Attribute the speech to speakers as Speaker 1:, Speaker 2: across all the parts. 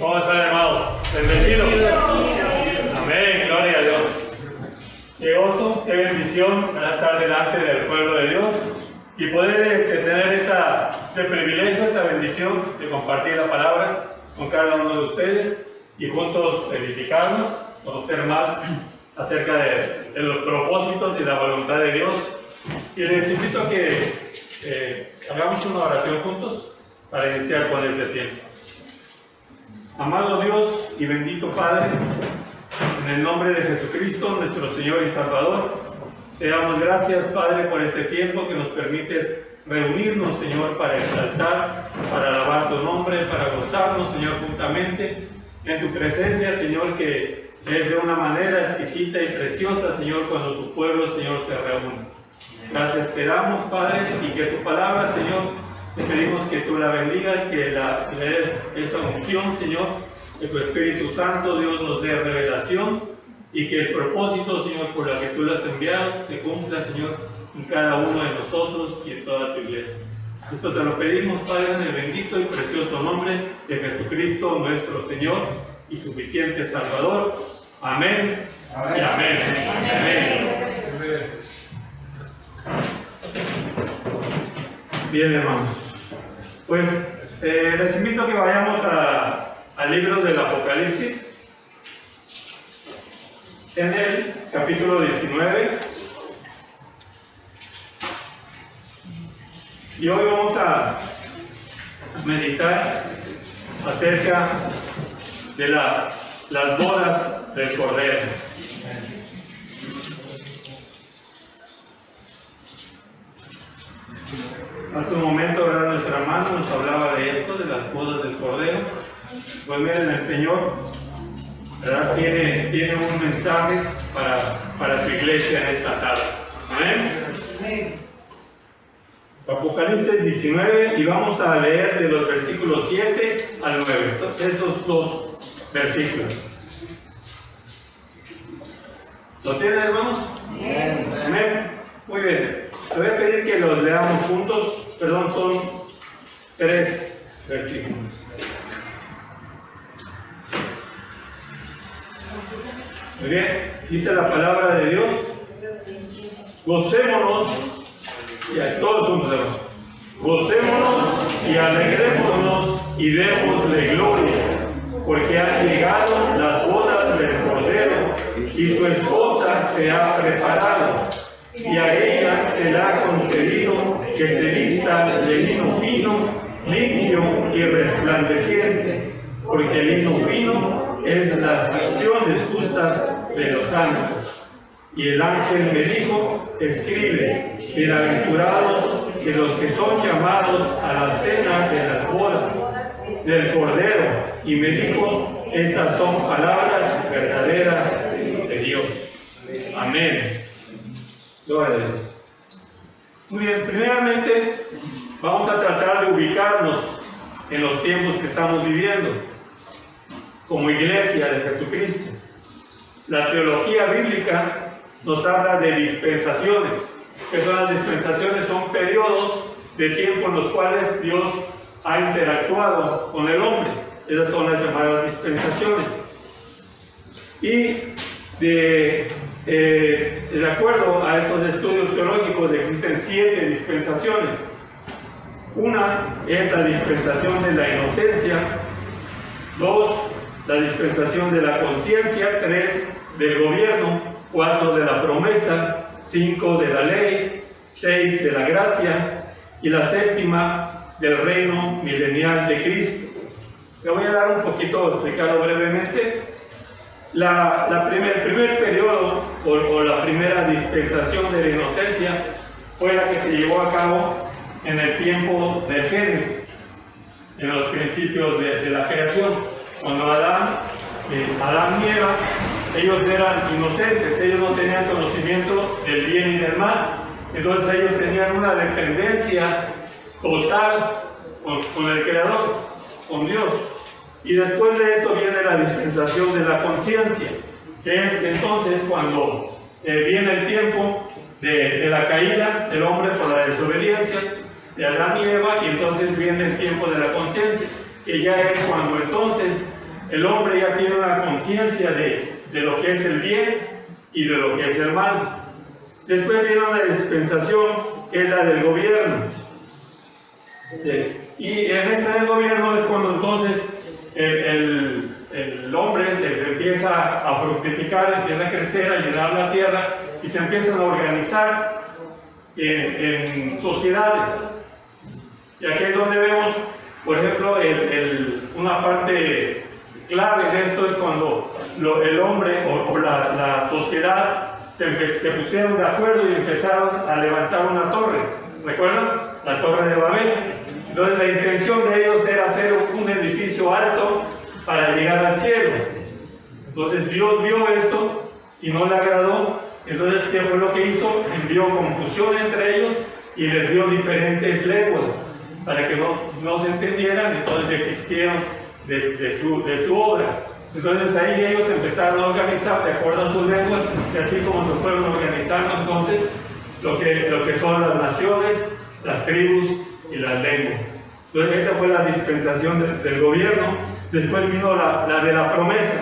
Speaker 1: ¿Cómo están, hermanos? Bendecidos. Amén, gloria a Dios. Qué gozo, qué bendición estar delante del pueblo de Dios y poder tener ese privilegio, esa bendición de compartir la palabra con cada uno de ustedes y juntos edificarnos, conocer más acerca de los propósitos y la voluntad de Dios. Y les invito a que hagamos una oración juntos para iniciar con este tiempo. Amado Dios y bendito Padre, en el nombre de Jesucristo, nuestro Señor y Salvador, te damos gracias, Padre, por este tiempo que nos permites reunirnos, Señor, para exaltar, para alabar tu nombre, para gozarnos, Señor, juntamente en tu presencia, Señor, que es de una manera exquisita y preciosa, Señor, cuando tu pueblo, Señor, se reúne. Gracias te damos, Padre, y que tu palabra, Señor, te pedimos que tú la bendigas, que le des esa unción, Señor, que tu Espíritu Santo, Dios, nos dé revelación y que el propósito, Señor, por el que tú lo has enviado, se cumpla, Señor, en cada uno de nosotros y en toda tu iglesia. Esto te lo pedimos, Padre, en el bendito y precioso nombre de Jesucristo, nuestro Señor y suficiente Salvador. Amén. Amén. Y amén. Amén. Amén. Bien, hermanos, pues les invito a que vayamos al libro del Apocalipsis, en el capítulo 19, y hoy vamos a meditar acerca de las bodas del Cordero. Hace un momento, ¿verdad?, nuestra hermana nos hablaba de esto, de las bodas del Cordero. Pues miren, el Señor, ¿verdad?, tiene un mensaje para su iglesia en esta tarde. Amén. Apocalipsis 19, y vamos a leer de los versículos 7 al 9, esos dos versículos. ¿Lo tienen, hermanos? Amén. Muy bien. Le voy a pedir que los leamos juntos. Perdón, son 3 versículos. Muy bien, dice la palabra de Dios: gocémonos, y todos juntos, hermanos, gocémonos y alegrémonos y démosle gloria, porque han llegado las bodas del Cordero y su esposa se ha preparado, y a ella se le ha concedido que se vista de lino fino, limpio y resplandeciente, porque el lino fino es las acciones justas de los santos. Y el ángel me dijo: escribe, bienaventurados de los que son llamados a la cena de las bodas del Cordero. Y me dijo: estas son palabras verdaderas de Dios. Amén. Gloria a Dios. Muy bien, primeramente vamos a tratar de ubicarnos en los tiempos que estamos viviendo como iglesia de Jesucristo. La teología bíblica nos habla de dispensaciones. ¿Qué son las dispensaciones? Son periodos de tiempo en los cuales Dios ha interactuado con el hombre. Esas son las llamadas dispensaciones. Y de acuerdo a esos estudios teológicos, existen 7 dispensaciones. Una es la dispensación de la inocencia, 2, la dispensación de la conciencia, 3, del gobierno, 4, de la promesa, 5, de la ley, 6, de la gracia, y la 7, del reino milenial de Cristo. Le voy a dar un poquito, explicarlo brevemente. El primer periodo o la primera dispensación de la inocencia fue la que se llevó a cabo en el tiempo del Génesis, en los principios de la creación, cuando Adán y Eva, ellos eran inocentes, ellos no tenían conocimiento del bien y del mal, entonces ellos tenían una dependencia total con el Creador, con Dios. Y después de esto viene la dispensación de la conciencia, que es entonces cuando viene el tiempo de la caída del hombre por la desobediencia de Adán y Eva, y entonces viene el tiempo de la conciencia, que ya es cuando entonces el hombre ya tiene una conciencia de lo que es el bien y de lo que es el mal. Después viene una dispensación que es la del gobierno. Y en esta del gobierno es cuando entonces el hombre empieza a fructificar, empieza a crecer, a llenar la tierra y se empiezan a organizar en sociedades. Y aquí es donde vemos, por ejemplo, una parte clave de esto es cuando el hombre o la sociedad se pusieron de acuerdo y empezaron a levantar una torre. ¿Recuerdan? La torre de Babel. Entonces la intención de ellos era hacer un edificio alto para llegar al cielo. Entonces Dios vio esto y no le agradó. Entonces, ¿qué fue lo que hizo? Envió confusión entre ellos y les dio diferentes lenguas para que no se entendieran. Entonces desistieron de su obra. Entonces ahí ellos empezaron a organizar de acuerdo a sus lenguas, y así como se fueron organizando entonces lo que son las naciones, las tribus y las lenguas. Entonces esa fue la dispensación del gobierno. Después vino la de la promesa,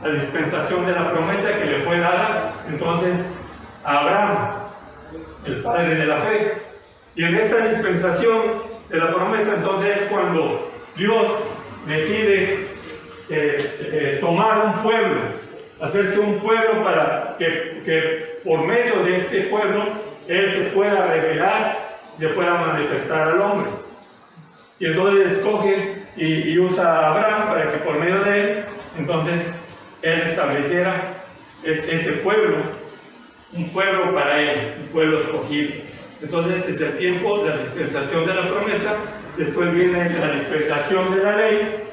Speaker 1: la dispensación de la promesa que le fue dada entonces a Abraham, el padre de la fe. Y en esta dispensación de la promesa entonces es cuando Dios decide tomar un pueblo, hacerse un pueblo para que por medio de este pueblo Él se pueda revelar, se pueda manifestar al hombre. Y entonces escoge y usa a Abraham para que por medio de él, entonces Él estableciera ese pueblo, un pueblo para Él, un pueblo escogido. Entonces es el tiempo de la dispensación de la promesa. Después viene la dispensación de la ley,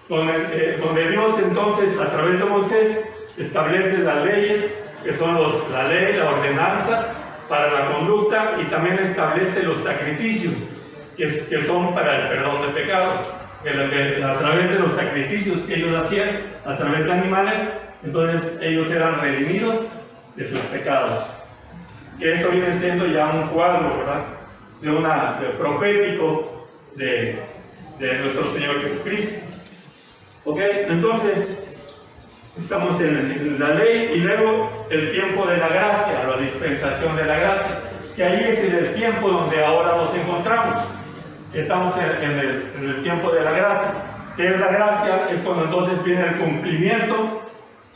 Speaker 1: donde Dios entonces a través de Moisés establece las leyes, que son la ley, la ordenanza para la conducta, y también establece los sacrificios, que son para el perdón de pecados. A través de los sacrificios que ellos hacían, a través de animales, entonces ellos eran redimidos de sus pecados. Que esto viene siendo ya un cuadro, ¿verdad?, de profético de nuestro Señor Jesucristo. ¿Ok? Entonces, estamos en la ley y luego el tiempo de la gracia, la dispensación de la gracia, que ahí es el tiempo donde ahora nos encontramos. Estamos en el tiempo de la gracia. ¿Qué es la gracia? Es cuando entonces viene el cumplimiento,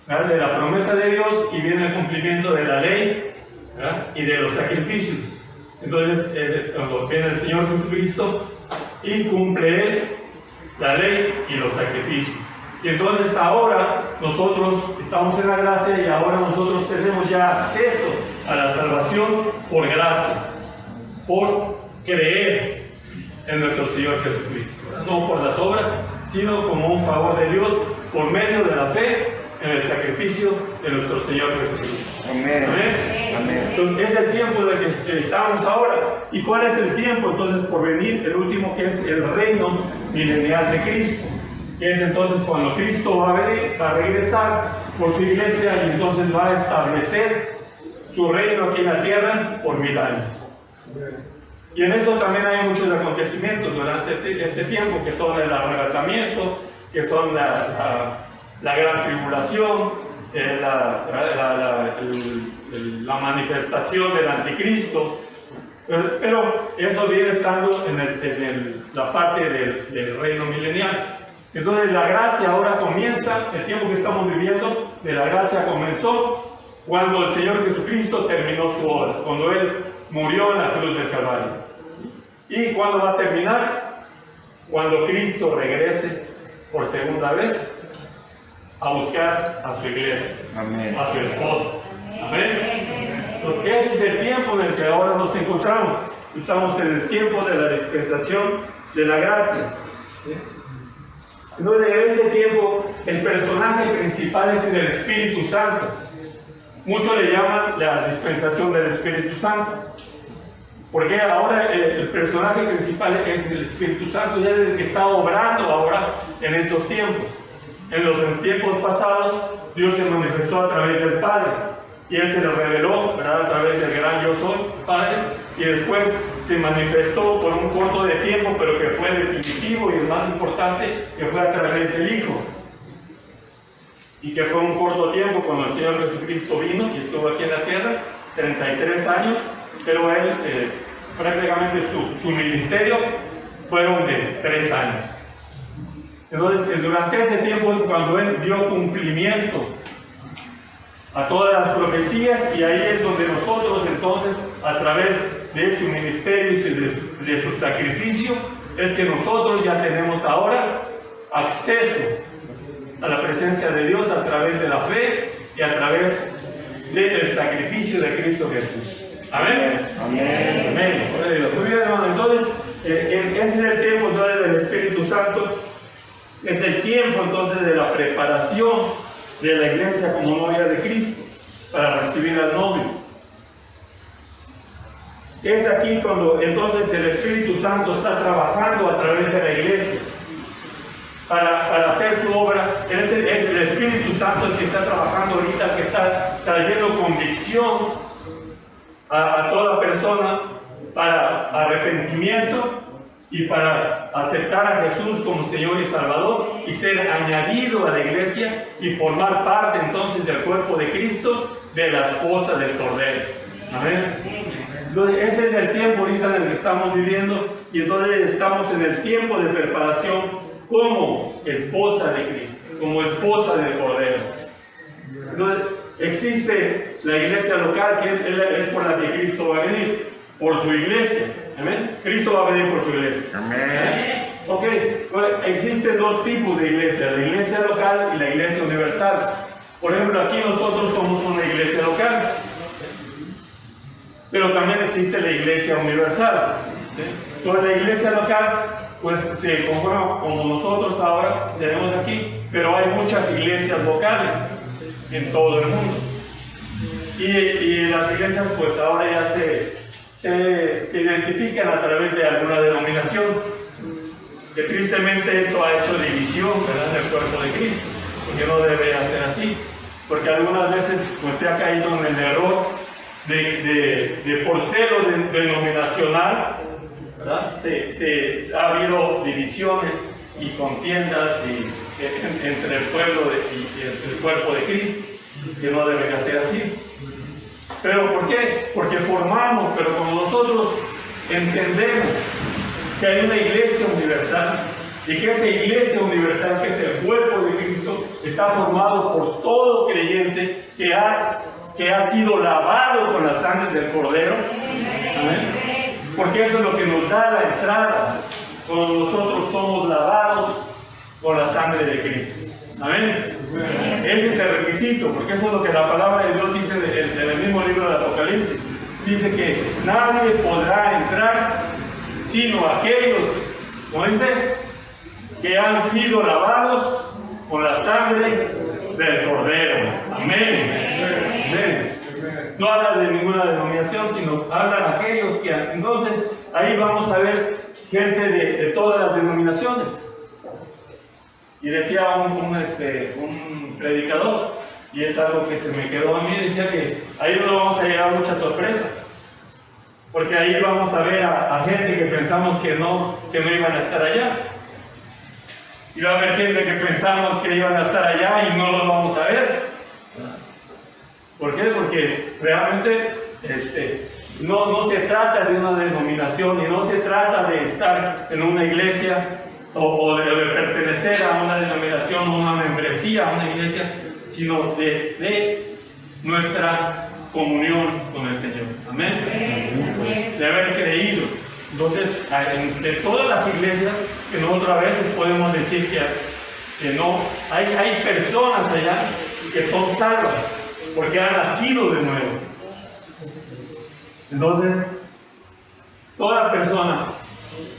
Speaker 1: ¿verdad?, de la promesa de Dios, y viene el cumplimiento de la ley, ¿verdad?, y de los sacrificios. Entonces es cuando viene el Señor Jesucristo y cumple Él la ley y los sacrificios. Y entonces ahora nosotros estamos en la gracia, y ahora nosotros tenemos ya acceso a la salvación por gracia, por creer en nuestro Señor Jesucristo, no por las obras, sino como un favor de Dios por medio de la fe en el sacrificio de nuestro Señor Jesucristo.
Speaker 2: Amén.
Speaker 1: Amén.
Speaker 2: Amén.
Speaker 1: Entonces es el tiempo en el que estamos ahora. ¿Y cuál es el tiempo entonces por venir? El último, que es el reino milenial de Cristo, que es entonces cuando Cristo va a regresar por su iglesia, y entonces va a establecer su reino aquí en la tierra por 1000 años. Y en esto también hay muchos acontecimientos durante este tiempo, que son el arrebatamiento, que son la gran tribulación, la manifestación del anticristo. Pero eso viene estando en la parte del reino milenial. Entonces la gracia ahora comienza, el tiempo que estamos viviendo de la gracia comenzó cuando el Señor Jesucristo terminó su obra, cuando Él murió en la cruz del Calvario. ¿Y cuándo va a terminar? Cuando Cristo regrese por segunda vez a buscar a su iglesia,
Speaker 2: Amén.
Speaker 1: a su esposa. Amén. Entonces ese es el tiempo en el que ahora nos encontramos. Estamos en el tiempo de la dispensación de la gracia. ¿Sí? Entonces en ese tiempo el personaje principal es el Espíritu Santo. Muchos le llaman la dispensación del Espíritu Santo, porque ahora el personaje principal es el Espíritu Santo, ya desde que está obrando ahora en estos tiempos. En los tiempos pasados Dios se manifestó a través del Padre, y Él se le reveló, ¿verdad?, a través del gran Yo Soy, Padre, y después se manifestó por un corto de tiempo, pero que fue definitivo, y el más importante, que fue a través del Hijo. y que fue un corto tiempo cuando el Señor Jesucristo vino y estuvo aquí en la tierra, 33 años, pero él prácticamente su ministerio fueron de 3 años. Entonces, durante ese tiempo es cuando él dio cumplimiento a todas las profecías, y ahí es donde nosotros entonces, a través de su ministerio y de su sacrificio, es que nosotros ya tenemos ahora acceso a la presencia de Dios a través de la fe y a través del sacrificio de Cristo Jesús. Amén. Amén. Amén. Muy bien, hermano. Entonces, ese es el tiempo entonces del Espíritu Santo. Es el tiempo entonces de la preparación de la iglesia como novia de Cristo para recibir al novio. Es aquí cuando entonces el Espíritu Santo está trabajando a través de la iglesia para hacer su obra. Es el Espíritu Santo el que está trabajando ahorita, el que está trayendo convicción a toda persona para arrepentimiento y para aceptar a Jesús como Señor y Salvador y ser añadido a la iglesia y formar parte entonces del cuerpo de Cristo, de la esposa del Cordero. Amén. Entonces, ese es el tiempo ahorita en el que estamos viviendo, y entonces estamos en el tiempo de preparación como esposa de Cristo, como esposa del Cordero. Entonces, existe la iglesia local, que es por la que Cristo va a venir, por su iglesia. Amén. Cristo va a venir por su iglesia. Amén. Ok, bueno, existen dos tipos de iglesia, la iglesia local y la iglesia universal. Por ejemplo, aquí nosotros somos una iglesia local, pero también existe la iglesia universal. Entonces, la iglesia local pues se conforma como nosotros ahora tenemos aquí, pero hay muchas iglesias locales en todo el mundo. Y las iglesias pues ahora ya se identifican a través de alguna denominación, que tristemente esto ha hecho división, ¿verdad?, del cuerpo de Cristo, porque no debería ser así, porque algunas veces pues se ha caído en el error de por celo denominacional, ¿verdad? Ha habido divisiones y contiendas entre el pueblo y el cuerpo de Cristo, que no debería ser así. ¿Pero por qué? Porque formamos, pero como nosotros entendemos que hay una iglesia universal, y que esa iglesia universal, que es el cuerpo de Cristo, está formado por todo creyente que ha sido lavado con la sangre del Cordero. ¿Amén? Porque eso es lo que nos da la entrada cuando nosotros somos lavados con la sangre de Cristo. Amén. Ese es el requisito, porque eso es lo que la palabra de Dios dice en el mismo libro del Apocalipsis. Dice que nadie podrá entrar sino aquellos, como dice, que han sido lavados con la sangre del Cordero. Amén. Amén. No habla de ninguna denominación, sino habla de aquellos que... Entonces, ahí vamos a ver gente de todas las denominaciones. Y decía un predicador, y es algo que se me quedó a mí, decía que ahí no vamos a llegar a muchas sorpresas, porque ahí vamos a ver a gente que pensamos que no iban a estar allá, y va a haber gente que pensamos que iban a estar allá y no los vamos a ver. ¿Por qué? Porque realmente no se trata de una denominación, y no se trata de estar en una iglesia o de pertenecer a una denominación, o una membresía, a una iglesia, sino de nuestra comunión con el Señor. Amén. De haber creído. Entonces, de todas las iglesias, que nosotros a veces podemos decir que no, hay personas allá que son salvas, porque han nacido de nuevo. Entonces, toda persona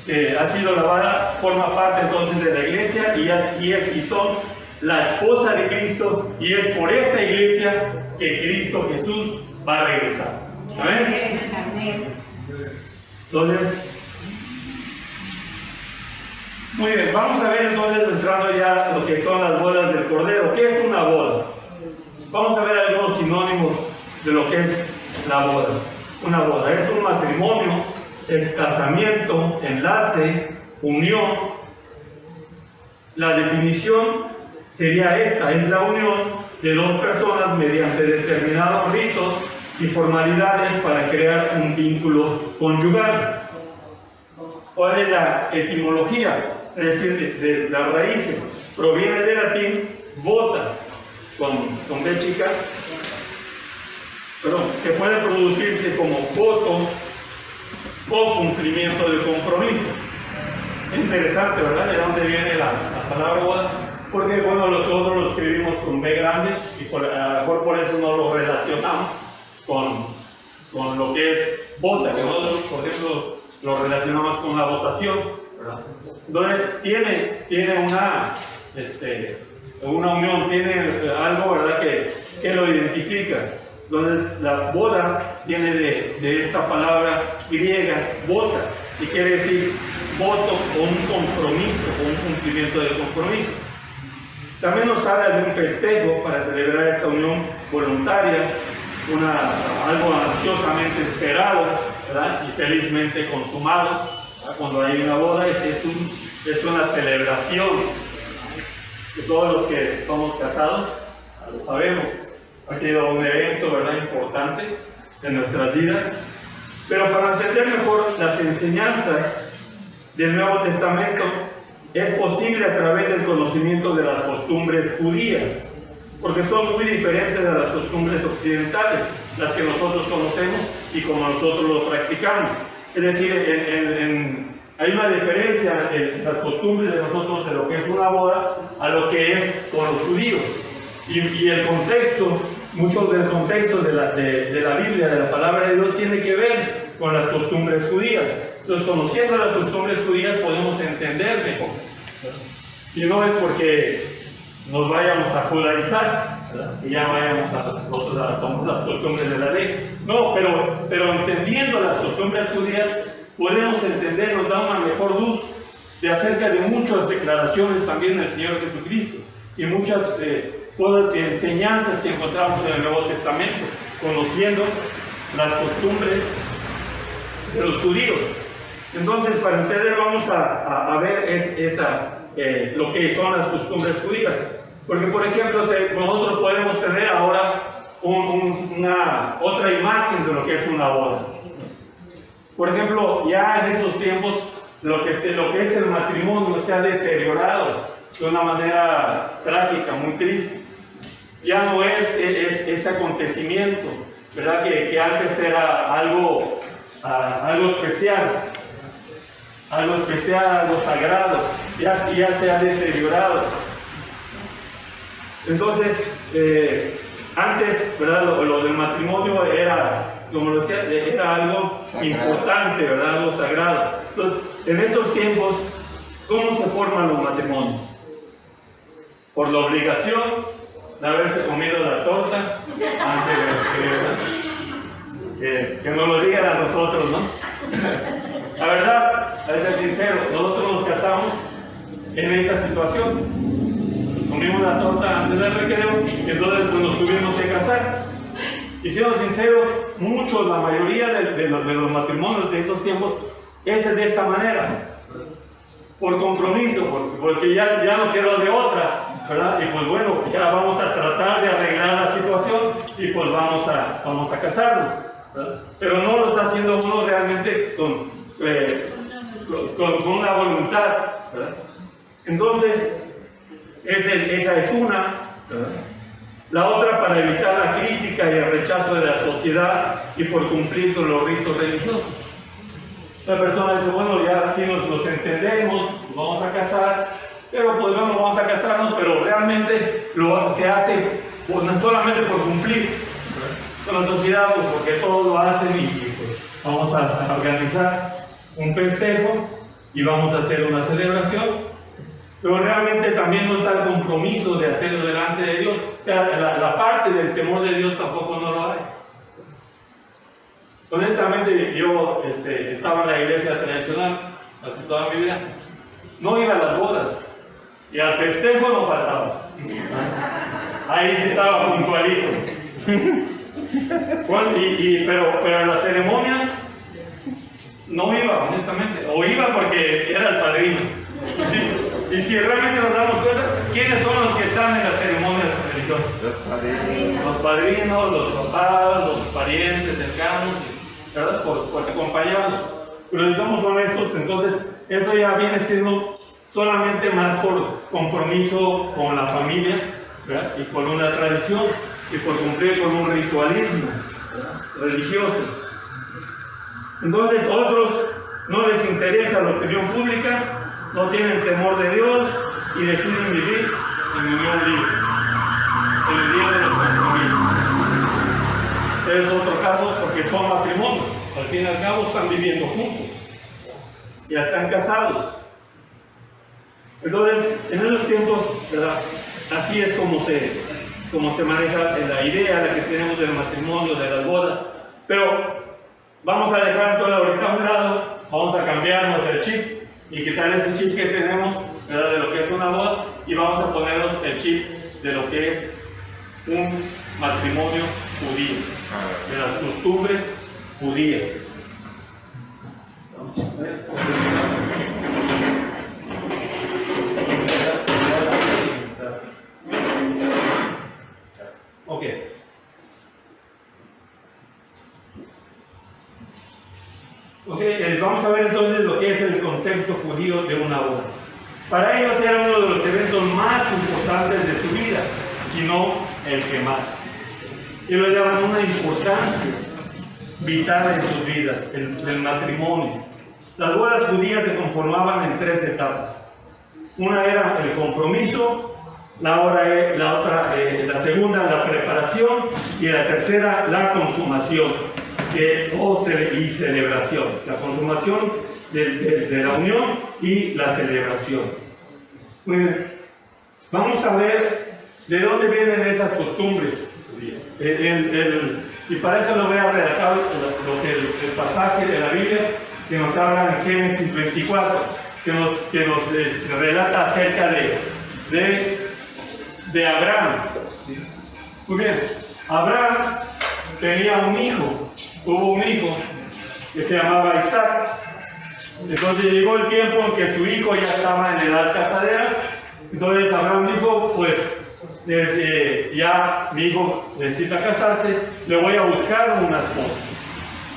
Speaker 1: que ha sido lavada forma parte entonces de la iglesia, y son la esposa de Cristo, y es por esta iglesia que Cristo Jesús va a regresar. Amén. Entonces, muy bien, vamos a ver entonces, entrando ya lo que son las bodas del Cordero. ¿Qué es una boda? Vamos a ver algunos sinónimos de lo que es la boda. Una boda es un matrimonio, es casamiento, enlace, unión. La definición sería esta, es la unión de dos personas mediante determinados ritos y formalidades para crear un vínculo conyugal. ¿Cuál es la etimología? Es decir, de las raíces. Proviene del latín vota, con B chica, que puede producirse como voto o cumplimiento de compromiso. Es interesante, ¿verdad? ¿De dónde viene la palabra boda? Porque, bueno, nosotros lo escribimos con B grande y a lo mejor por eso no lo relacionamos con lo que es vota, que nosotros, por ejemplo, lo relacionamos con la votación, ¿verdad? Entonces, tiene una unión, tiene algo, ¿verdad?, que lo identifica. Entonces, la boda viene de esta palabra griega, vota, y quiere decir voto o un compromiso, o un cumplimiento del compromiso. También nos habla de un festejo para celebrar esta unión voluntaria, algo ansiosamente esperado, ¿verdad?, y felizmente consumado. Cuando hay una boda es una celebración, que todos los que somos casados lo sabemos. Ha sido un evento, ¿verdad?, importante en nuestras vidas. Pero para entender mejor las enseñanzas del Nuevo Testamento, es posible a través del conocimiento de las costumbres judías, porque son muy diferentes de las costumbres occidentales, las que nosotros conocemos y como nosotros lo practicamos. Es decir, hay una diferencia en las costumbres de nosotros de lo que es una boda a lo que es con los judíos. Y el contexto, mucho del contexto de la Biblia, de la palabra de Dios, tiene que ver con las costumbres judías. Entonces, conociendo las costumbres judías podemos entender mejor. Y no es porque nos vayamos a judaizar, ¿verdad?, y ya vayamos a las costumbres de la ley. No, pero entendiendo las costumbres judías, podemos entender, nos da una mejor luz acerca de muchas declaraciones también del Señor Jesucristo y muchas cosas y enseñanzas que encontramos en el Nuevo Testamento, conociendo las costumbres de los judíos. Entonces, para entender, vamos a ver lo que son las costumbres judías. Porque, por ejemplo, nosotros podemos tener ahora otra imagen de lo que es una boda. Por ejemplo, ya en esos tiempos, lo que es el matrimonio se ha deteriorado de una manera trágica, muy triste. Ya no es ese acontecimiento, ¿verdad?, que antes era algo especial, algo sagrado, ya se ha deteriorado. Entonces, antes, ¿verdad?, lo del matrimonio era, como lo decía, era algo importante, ¿verdad?, algo sagrado. Entonces, en esos tiempos, ¿cómo se forman los matrimonios? Por la obligación de haberse comido la torta antes de que nos lo digan a nosotros, ¿no? La verdad, a ser sincero, nosotros nos casamos en esa situación. Comimos la torta antes del recreo y entonces pues, nos tuvimos que casar. Y siendo sinceros, la mayoría de los matrimonios de esos tiempos es de esta manera, por compromiso, porque ya no quiero de otra, ¿verdad? Y pues bueno, ya vamos a tratar de arreglar la situación y pues vamos a casarnos, ¿verdad? Pero no lo está haciendo uno realmente con una voluntad, ¿verdad? Entonces, esa es una, ¿verdad? La otra, para evitar la crítica y el rechazo de la sociedad y por cumplir con los ritos religiosos. La persona dice, bueno, ya sí nos entendemos, vamos a casar, pero pues bueno, vamos a casarnos, pero realmente se hace no solamente por cumplir con la sociedad, pues porque todos lo hacen y pues vamos a organizar un festejo y vamos a hacer una celebración. Pero realmente también no está el compromiso de hacerlo delante de Dios. O sea, la parte del temor de Dios tampoco no lo hay. Honestamente, yo estaba en la iglesia tradicional casi toda mi vida. No iba a las bodas. Y al festejo no faltaba. Ahí sí estaba puntualito. Bueno, pero en la ceremonia no iba, honestamente. O iba porque era el padrino. Sí. Y si realmente nos damos cuenta, ¿quiénes son los que están en las ceremonias religiosas? Los padrinos, los papás, los parientes cercanos, ¿verdad? Por acompañarnos. Pero si somos honestos, entonces eso ya viene siendo solamente más por compromiso con la familia, ¿verdad? Y por una tradición y por cumplir con un ritualismo, ¿verdad?, religioso. Entonces otros no les interesa la opinión pública, no tienen temor de Dios y deciden vivir en unión libre, en el día de los compromisos. Es otro caso porque son matrimonios, al fin y al cabo están viviendo juntos, ya están casados. Entonces, en esos tiempos, ¿verdad?, así es como se maneja la idea la que tenemos del matrimonio, de las bodas. Pero vamos a dejar todo ahorita a un lado, vamos a cambiarnos el chip y quitar ese chip que tenemos, ¿verdad?, de lo que es una boda, y vamos a ponernos el chip de lo que es un matrimonio judío, de las costumbres judías. Vamos a ver. Ok. Vamos a ver entonces lo que es el contexto judío de una boda. Para ellos era uno de los eventos más importantes de su vida, si no el que más. Y lo llaman una importancia vital en sus vidas, el matrimonio. Las bodas judías se conformaban en 3 etapas. Una era el compromiso, la segunda la preparación y la tercera la consumación y celebración. La consumación de la unión y la celebración. Muy bien. Vamos a ver de dónde vienen esas costumbres. Y para eso lo voy a relatar el pasaje de la Biblia que nos habla en Génesis 24, que nos relata acerca de Abraham. Muy bien, Abraham tenía tuvo un hijo que se llamaba Isaac. Entonces llegó el tiempo en que su hijo ya estaba en edad casadera. Entonces Abraham dijo, pues ya mi hijo necesita casarse, le voy a buscar una esposa.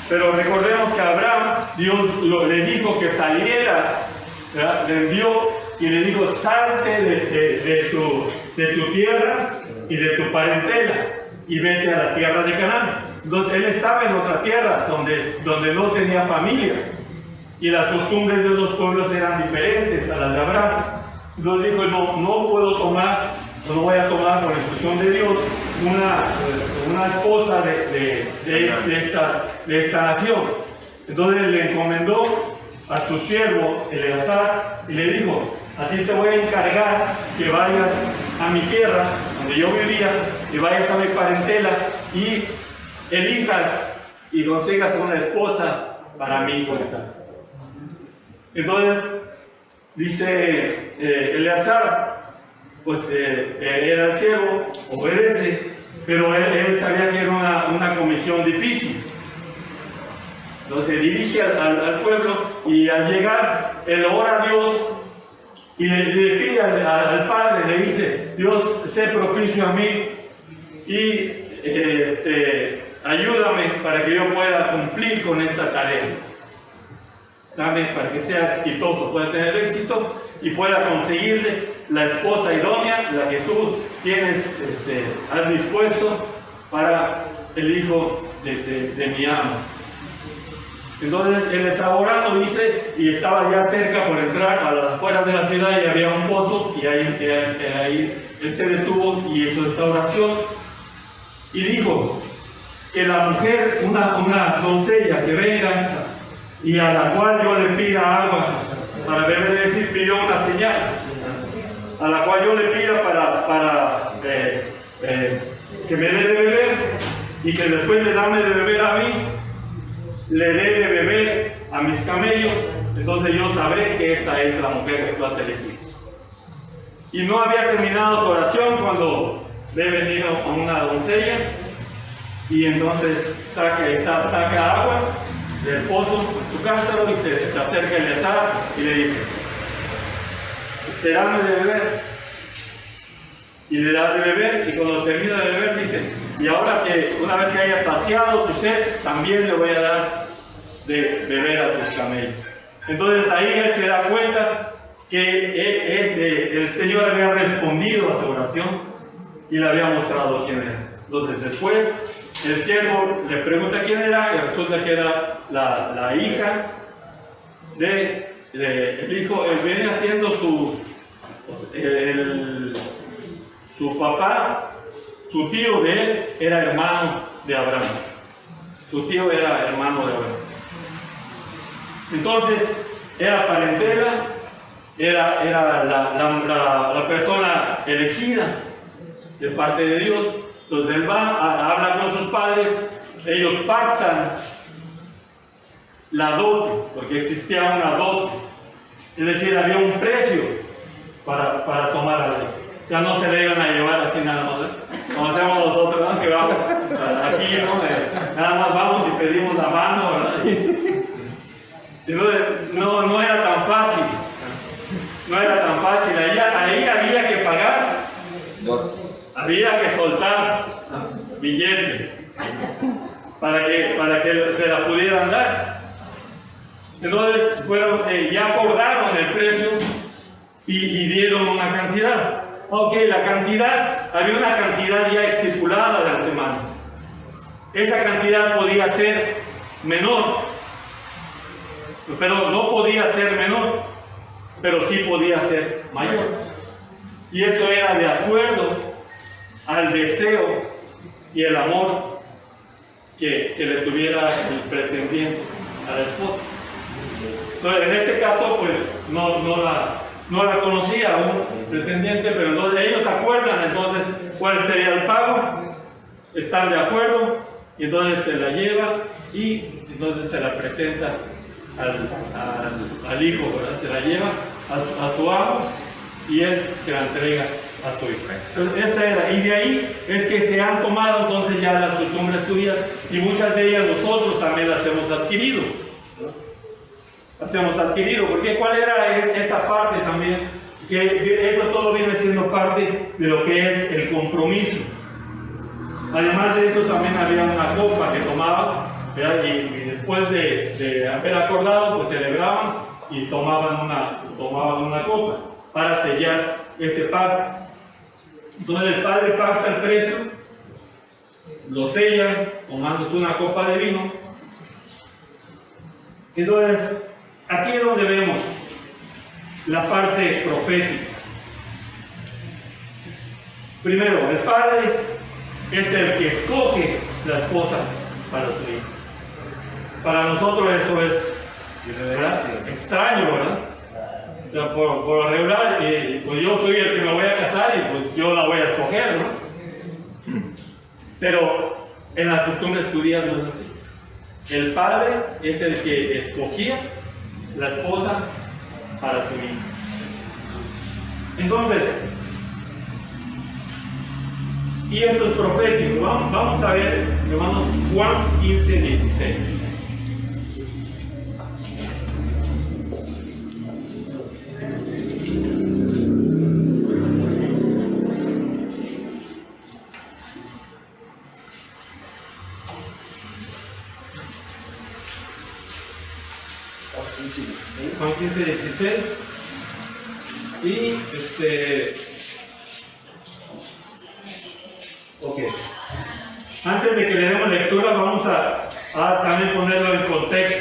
Speaker 1: Pero recordemos que a Abraham Dios le dijo que saliera, ¿verdad?, le envió y le dijo, salte de tu tierra y de tu parentela y vete a la tierra de Canaán. Entonces él estaba en otra tierra donde no tenía familia y las costumbres de esos pueblos eran diferentes a las de Abraham. Entonces dijo, no voy a tomar por instrucción de Dios una esposa de esta nación. Entonces le encomendó a su siervo Eleazar y le dijo, a ti te voy a encargar que vayas a mi tierra, donde yo vivía, y vayas a mi parentela y elijas y consigas una esposa para mi hijo Isaac. Entonces dice Eleazar, pues era el siervo, obedece, pero él sabía que era una comisión difícil. Entonces dirige al pueblo y al llegar, él ora a Dios y le pide al Padre, le dice, Dios, sé propicio a mí y ayúdame para que yo pueda cumplir con esta tarea. Dame para que sea exitoso, pueda tener éxito y pueda conseguirle la esposa idónea, la que tú has dispuesto para el hijo de mi amo. Entonces él estaba orando, dice, y estaba ya cerca por entrar a las afueras de la ciudad y había un pozo, y ahí él se detuvo y hizo esta oración y dijo que la mujer, una doncella que venga y a la cual yo le pida agua para beber, es decir, pidió una señal, a la cual yo le pida para que me dé de beber y que después de darme de beber a mí, le dé de beber a mis camellos, entonces yo sabré que esta es la mujer que tú has elegido. Y no había terminado su oración cuando ve venir a una doncella y entonces saca agua del pozo, su cántaro, y se acerca a Eleazar y le dice, te dame de beber. Y le da de beber, y cuando termina de beber dice, y ahora que una vez que hayas saciado tu sed, también le voy a dar de beber a tus camellos. Entonces ahí él se da cuenta que el Señor había respondido a su oración y le había mostrado quién era. Entonces después el siervo le pregunta quién era, y resulta que era la hija el hijo, él venía siendo su papá, su tío de él era hermano de Abraham. Su tío era hermano de Abraham. Entonces, era parentela, era la persona elegida de parte de Dios. Entonces él va, habla con sus padres, ellos pactan la dote, porque existía una dote. Es decir, había un precio para tomar algo. Ya no se le iban a llevar así nada más, como hacemos nosotros, ¿no? Que vamos aquí, ¿no? Nada más vamos y pedimos la mano, ¿verdad? Entonces, no era tan fácil. No era tan fácil. Ahí había que pagar. Había que soltar billete para que se la pudieran dar. Entonces, ya acordaron el precio y dieron una cantidad. Ok, la cantidad, había una cantidad ya estipulada de antemano. Esa cantidad podía ser menor, pero no podía ser menor, pero sí podía ser mayor. Y eso era de acuerdo al deseo y el amor que le tuviera el pretendiente a la esposa. Entonces, en este caso, pues no la conocía aún pretendiente, pero entonces ellos acuerdan entonces cuál sería el pago, están de acuerdo, y entonces se la lleva y entonces se la presenta al hijo, ¿verdad? Se la lleva a su amo y él se la entrega a su hijo. Entonces, esta era, y de ahí es que se han tomado entonces ya las costumbres tuyas, y muchas de ellas nosotros también las hemos adquirido. Porque ¿cuál era esa parte también? Que esto todo viene siendo parte de lo que es el compromiso. Además de eso, también había una copa que tomaban, ¿verdad? Y después de haber acordado, pues celebraban y tomaban una copa para sellar ese pacto. Entonces el padre pacta el precio, lo sellan tomándose una copa de vino. Entonces, aquí es donde vemos la parte profética. Primero, el padre es el que escoge la esposa para su hijo. Para nosotros eso es, ¿verdad?, extraño, ¿verdad? O sea, por lo regular, pues yo soy el que me voy a casar y pues yo la voy a escoger, ¿no? Pero en las costumbres judías no es así. El padre es el que escogía la esposa para su hijo. Entonces, y esto es profético. Vamos a ver, hermanos, Juan 15:16. Juan 15:16. Y ok. Antes de que le demos lectura, vamos a también ponerlo en contexto.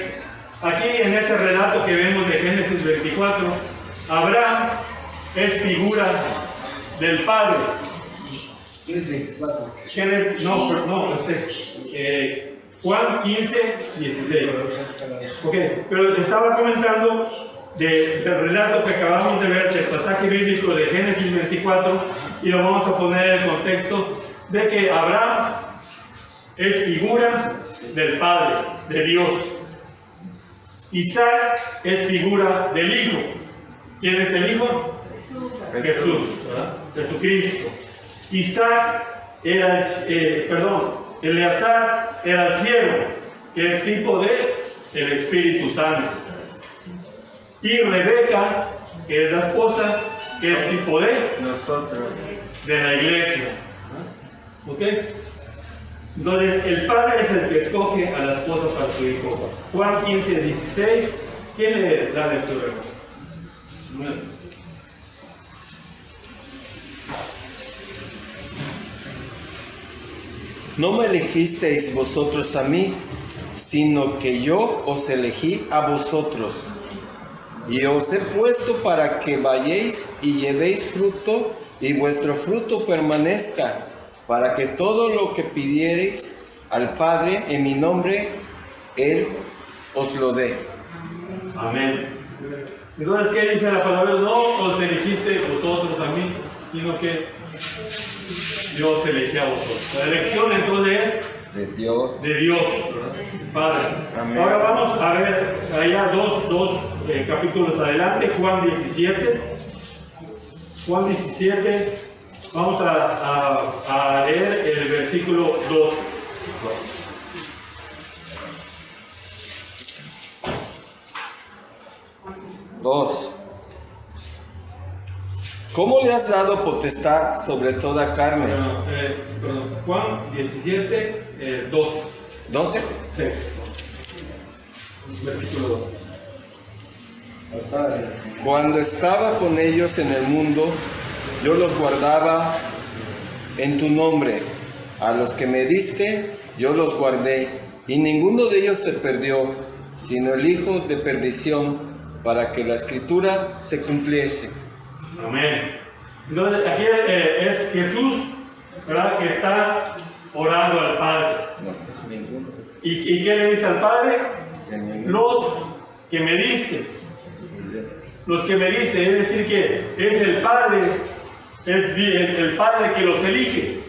Speaker 1: Aquí en este relato que vemos de Génesis 24, Abraham es figura del padre. Juan 15:16. Ok, pero estaba comentando del relato que acabamos de ver, del pasaje bíblico de Génesis 24, y lo vamos a poner en el contexto de que Abraham es figura del Padre, de Dios. Isaac es figura del Hijo. ¿Quién es el Hijo? Jesús, ¿verdad? Jesucristo. Eleazar era el siervo, que es tipo de el Espíritu Santo. Y Rebeca, que es la esposa, que es tipo de
Speaker 2: nosotros,
Speaker 1: de la iglesia. ¿Ok? Entonces, el padre es el que escoge a la esposa para su hijo. Juan 15:16. ¿Quién le da lectura?
Speaker 3: No me elegisteis vosotros a mí, sino que yo os elegí a vosotros. Y os he puesto para que vayáis y llevéis fruto, y vuestro fruto permanezca, para que todo lo que pidiereis al Padre en mi nombre, Él os lo dé.
Speaker 1: Amén. Entonces, ¿qué dice la palabra? No os elegiste vosotros a mí, sino que Dios elegí a vosotros. La elección entonces es
Speaker 2: de Dios,
Speaker 1: Padre.
Speaker 2: Amén.
Speaker 1: Ahora vamos a ver allá dos capítulos adelante, Juan 17. Juan 17, vamos a leer el versículo 2.
Speaker 3: ¿Cómo le has dado potestad sobre toda carne?
Speaker 1: Perdón, Juan 17, 12.
Speaker 3: ¿12?
Speaker 1: Sí. Versículo 12.
Speaker 3: Cuando estaba con ellos en el mundo, yo los guardaba en tu nombre. A los que me diste, yo los guardé, y ninguno de ellos se perdió, sino el hijo de perdición, para que la escritura se cumpliese.
Speaker 1: Amén. Entonces, aquí es Jesús, ¿verdad?, que está orando al Padre. ¿Y qué le dice al Padre? Los que me diste. Los que me diste, es decir, que es el Padre, es el Padre que los elige.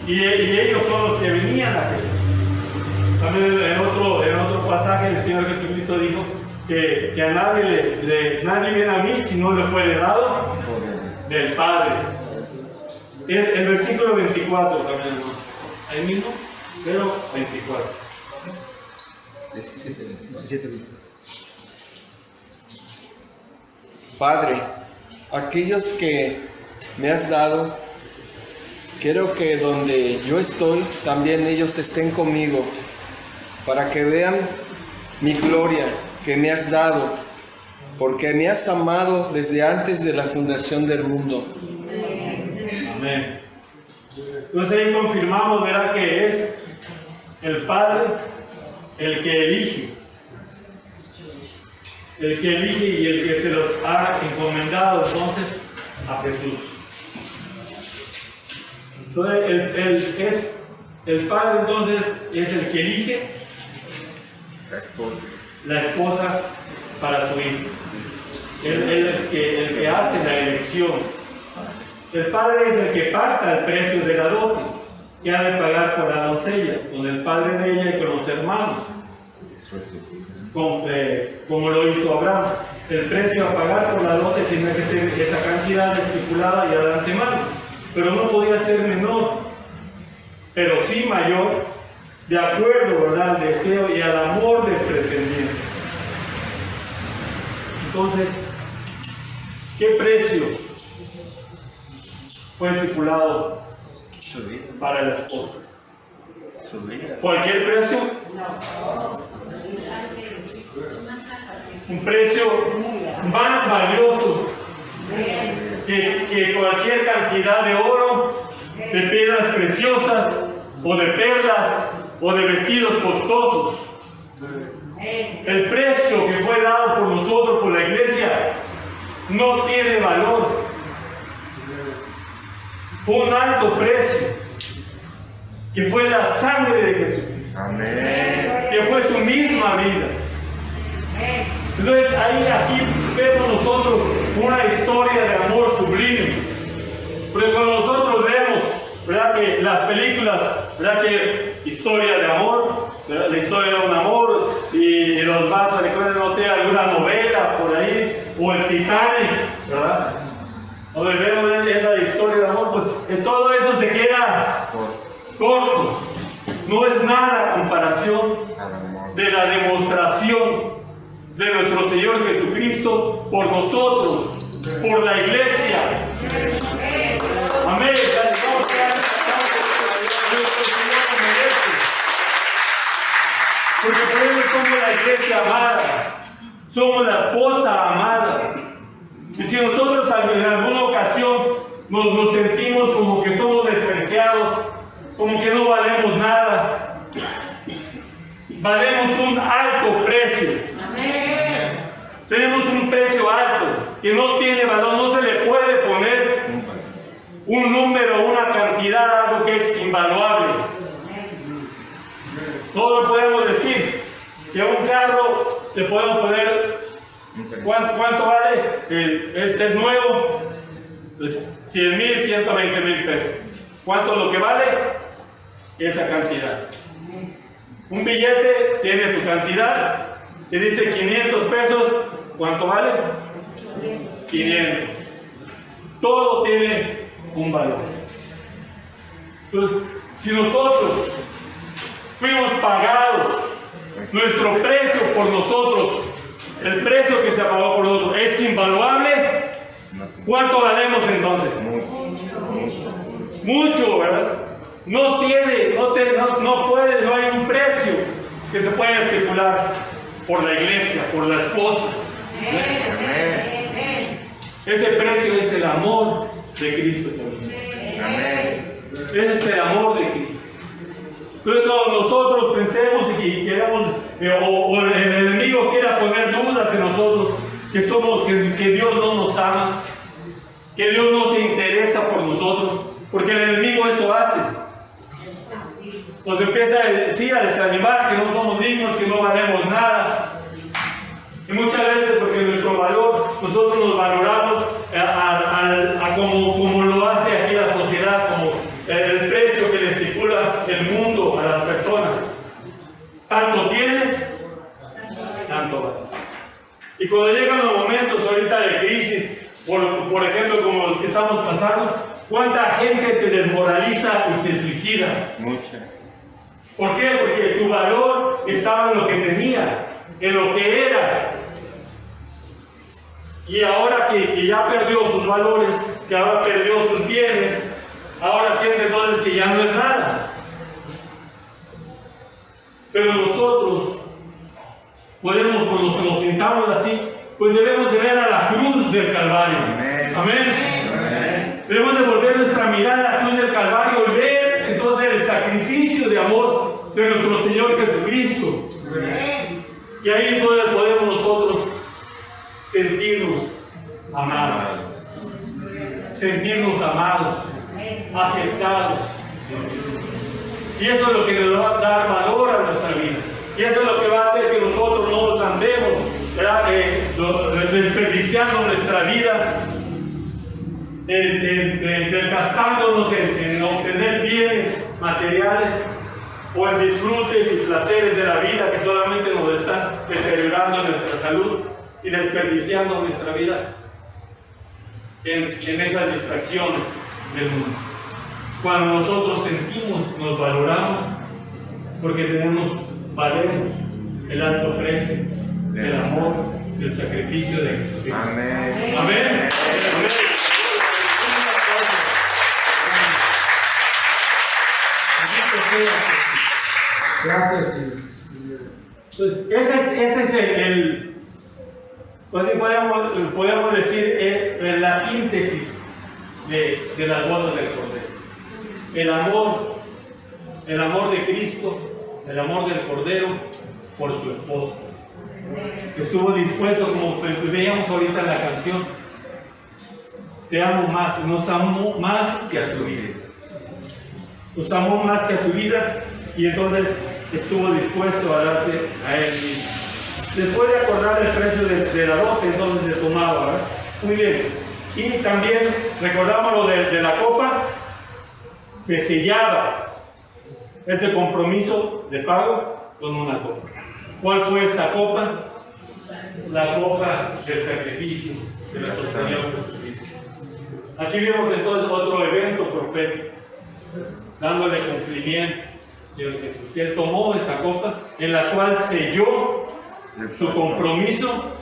Speaker 1: Y ellos son los que venían a Jesús. También en otro pasaje el Señor Jesucristo dijo que a nadie viene a mí si no le fue dado del Padre. El versículo 24 también, hermano. Ahí mismo, pero 24.
Speaker 2: 17.
Speaker 3: Padre, aquellos que me has dado, quiero que donde yo estoy, también ellos estén conmigo, para que vean mi gloria que me has dado, porque me has amado desde antes de la fundación del mundo.
Speaker 1: Amén. Entonces ahí confirmamos, ¿verdad?, que es el Padre el que elige. El que elige y el que se los ha encomendado entonces a Jesús. Entonces el Padre entonces es el que elige la esposa para su hijo. Él es el que hace la elección. El Padre es el que pacta el precio de la dote que ha de pagar por la doncella, con el padre de ella y con los hermanos, como lo hizo Abraham. El precio a pagar por la dote tenía que ser esa cantidad estipulada ya de antemano, pero no podía ser menor, pero sí mayor, de acuerdo, ¿verdad?, al deseo y al amor del pretendiente. Entonces, ¿qué precio fue estipulado para la esposa? ¿Cualquier precio? Un precio más valioso que cualquier cantidad de oro, de piedras preciosas, o de perlas, o de vestidos costosos. El precio que fue dado por nosotros, por la iglesia, no tiene valor. Fue un alto precio, que fue la sangre de Jesucristo.
Speaker 2: Amén.
Speaker 1: Que fue su misma vida. Entonces aquí vemos nosotros una historia de amor sublime. Porque cuando nosotros vemos, ¿verdad?, que las películas, ¿verdad?, que historia de amor, ¿verdad?, la historia de un amor, y los vas a recordar, no sé, alguna novela por ahí, o el Titanic, ¿verdad?, donde vemos esa historia de amor, pues en todo eso se queda corto. No es nada a comparación de la demostración de nuestro Señor Jesucristo por nosotros, por la iglesia. Amén. Porque por eso somos la iglesia amada, somos la esposa amada. Y si nosotros en alguna ocasión nos sentimos como que somos despreciados, como que no valemos nada, valemos un alto precio. Amén. Tenemos un precio alto que no tiene valor, no se le puede poner un número, una cantidad, algo que es invaluable. Todos podemos decir que un carro le podemos poner, ¿cuánto vale? Este es nuevo, pues 100,000, 120,000 pesos. ¿Cuánto es lo que vale? Esa cantidad. Un billete tiene su cantidad, se dice 500 pesos, ¿cuánto vale? 500. Todo tiene un valor. Entonces, si nosotros fuimos pagados, nuestro precio por nosotros, el precio que se pagó por nosotros es invaluable, ¿cuánto valemos entonces? Mucho, ¿verdad? No hay un precio que se pueda estipular por la iglesia, por la esposa. Ese precio es el amor de Cristo también. Ese es el amor de Cristo. Pero cuando nosotros pensemos y queramos, o el enemigo quiera poner dudas en nosotros, que Dios no nos ama, que Dios no se interesa por nosotros, porque el enemigo eso hace. Nos empieza a decir, a desanimar que no somos dignos, que no valemos nada. Y muchas veces porque nuestro valor, nosotros nos valoramos como lo hace aquí la sociedad, como el precio que le estipula el mundo a las personas. Tanto tienes, tanto vale. Y cuando llegan los momentos ahorita de crisis, por ejemplo como los que estamos pasando, ¿cuánta gente se desmoraliza y se suicida?
Speaker 3: Mucha.
Speaker 1: ¿Por qué? Porque su valor estaba en lo que tenía, en lo que era. Y ahora que ya perdió sus valores, que ahora perdió sus bienes, ahora siente entonces que ya no es nada. Pero nosotros podemos, cuando nos sintamos así, pues debemos de ver a la cruz del Calvario. Amén. Amén. Debemos de volver nuestra mirada a la cruz del Calvario y ver entonces el sacrificio de amor de nuestro Señor Jesucristo. Amén. Y ahí entonces podemos nosotros sentirnos amados. Sentirnos amados, aceptados. Y eso es lo que nos va a dar valor a nuestra vida. Y eso es lo que va a hacer que nosotros no nos andemos desperdiciando nuestra vida, desgastándonos en obtener bienes materiales o en disfrutes y placeres de la vida que solamente nos están deteriorando nuestra salud y desperdiciando nuestra vida en esas distracciones del mundo. Cuando nosotros sentimos, nos valoramos, porque valemos el alto precio del amor, del sacrificio de Cristo.
Speaker 3: Amén.
Speaker 1: Amén. Amén.
Speaker 2: Gracias.
Speaker 1: Ese es el pues podemos decir la síntesis de las bodas del Cordero. El amor de Cristo, el amor del Cordero por su esposa. Estuvo dispuesto, como veíamos ahorita en la canción, te amo más, nos amó más que a su vida. Nos amó más que a su vida y entonces estuvo dispuesto a darse a él mismo. Después de acordar el precio de la dote, entonces se tomaba, ¿verdad? Muy bien. Y también recordamos lo de la copa, se sellaba ese compromiso de pago con una copa. ¿Cuál fue esta copa? La copa del sacrificio de nuestro Señor Jesucristo. Aquí vemos entonces otro evento profético, dándole cumplimiento a Dios Jesús. Él tomó esa copa en la cual selló su compromiso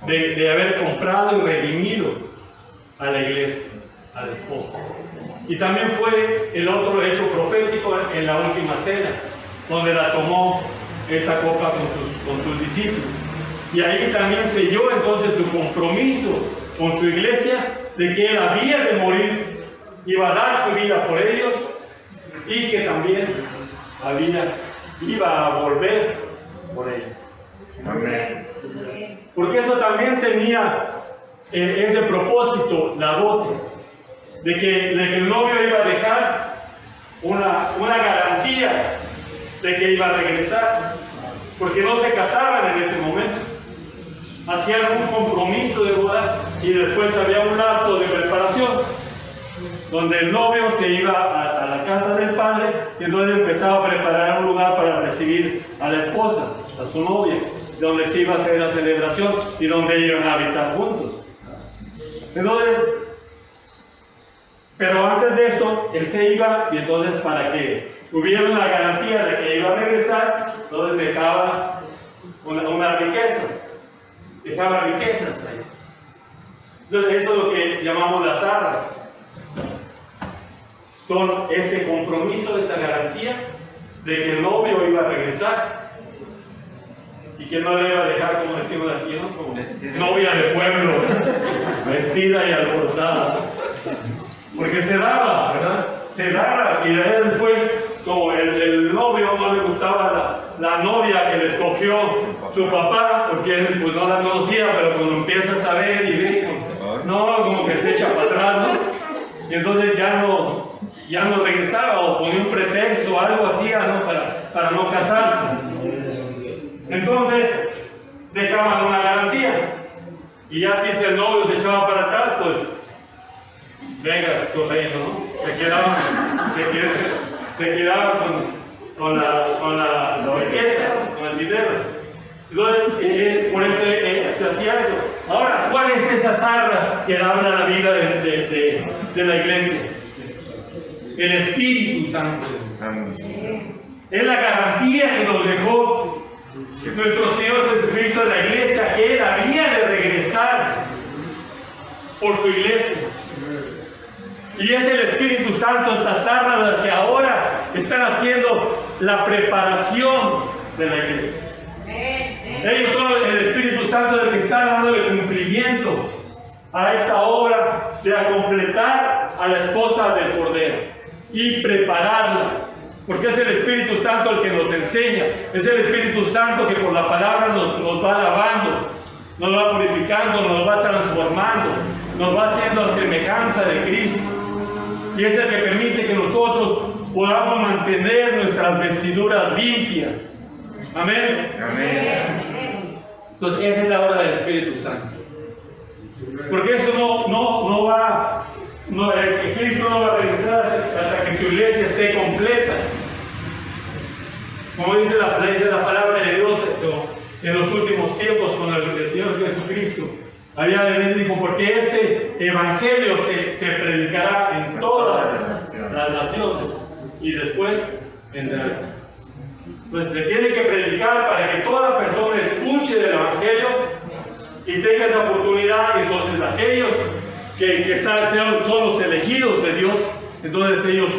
Speaker 1: de haber comprado y redimido a la iglesia, a la esposa. Y también fue el otro hecho profético en la última cena, donde la tomó esa copa con sus discípulos. Y ahí también selló entonces su compromiso con su iglesia de que él había de morir, iba a dar su vida por ellos y que también iba a volver por ellos. Amén. Porque eso también tenía ese propósito, la dote, de que el novio iba a dejar una garantía de que iba a regresar, porque no se casaban en ese momento. Hacían un compromiso de boda y después había un lapso de preparación donde el novio se iba a la casa del padre y entonces empezaba a preparar un lugar para recibir a la esposa, a su novia, donde se iba a hacer la celebración y donde iban a habitar juntos. Entonces, pero antes de esto, él se iba y entonces para que hubiera una garantía de que iba a regresar, entonces dejaba unas riquezas. Dejaba riquezas ahí. Entonces eso es lo que llamamos las arras. Son ese compromiso, esa garantía de que el novio iba a regresar y que no le iba a dejar, como decimos aquí, ¿no? Como novia de pueblo, vestida y alborotada. Porque se daba, ¿verdad? Se daba y después, como el novio no le gustaba la novia que le escogió su papá, porque él pues no la conocía, pero cuando empieza a saber y ve, no, como que se echa para atrás, ¿no? Y entonces ya no regresaba o ponía un pretexto o algo así, ¿no? para no casarse. Entonces dejaban una garantía y ya si el novio se echaba para atrás, pues venga tu reino, ¿no? Se quedaba con la riqueza, con el dinero. Entonces, por eso se hacía eso. Ahora, ¿cuáles son esas arras que habla la vida de la iglesia? El Espíritu Santo. Es la garantía que nos dejó nuestro Señor Jesucristo en la iglesia, que Él había de regresar por su iglesia. Y es el Espíritu Santo, estas arras las que ahora están haciendo la preparación de la iglesia. Ellos son el Espíritu Santo el que está dándole cumplimiento a esta obra de completar a la esposa del Cordero y prepararla. Porque es el Espíritu Santo el que nos enseña, es el Espíritu Santo que por la palabra nos va lavando, nos va purificando, nos va transformando, nos va haciendo a semejanza de Cristo. Y es el que permite que nosotros podamos mantener nuestras vestiduras limpias. Amén. Amén. Entonces, esa es la obra del Espíritu Santo. Porque eso no va, Cristo no va a regresar hasta que su iglesia esté completa. Como dice la palabra de Dios en los últimos tiempos con el Señor Jesucristo. Había de venir, dijo, porque este evangelio se predicará en todas las naciones y después vendrá. Pues se tiene que predicar para que toda persona escuche del evangelio y tenga esa oportunidad. Y entonces aquellos que son los elegidos de Dios, entonces ellos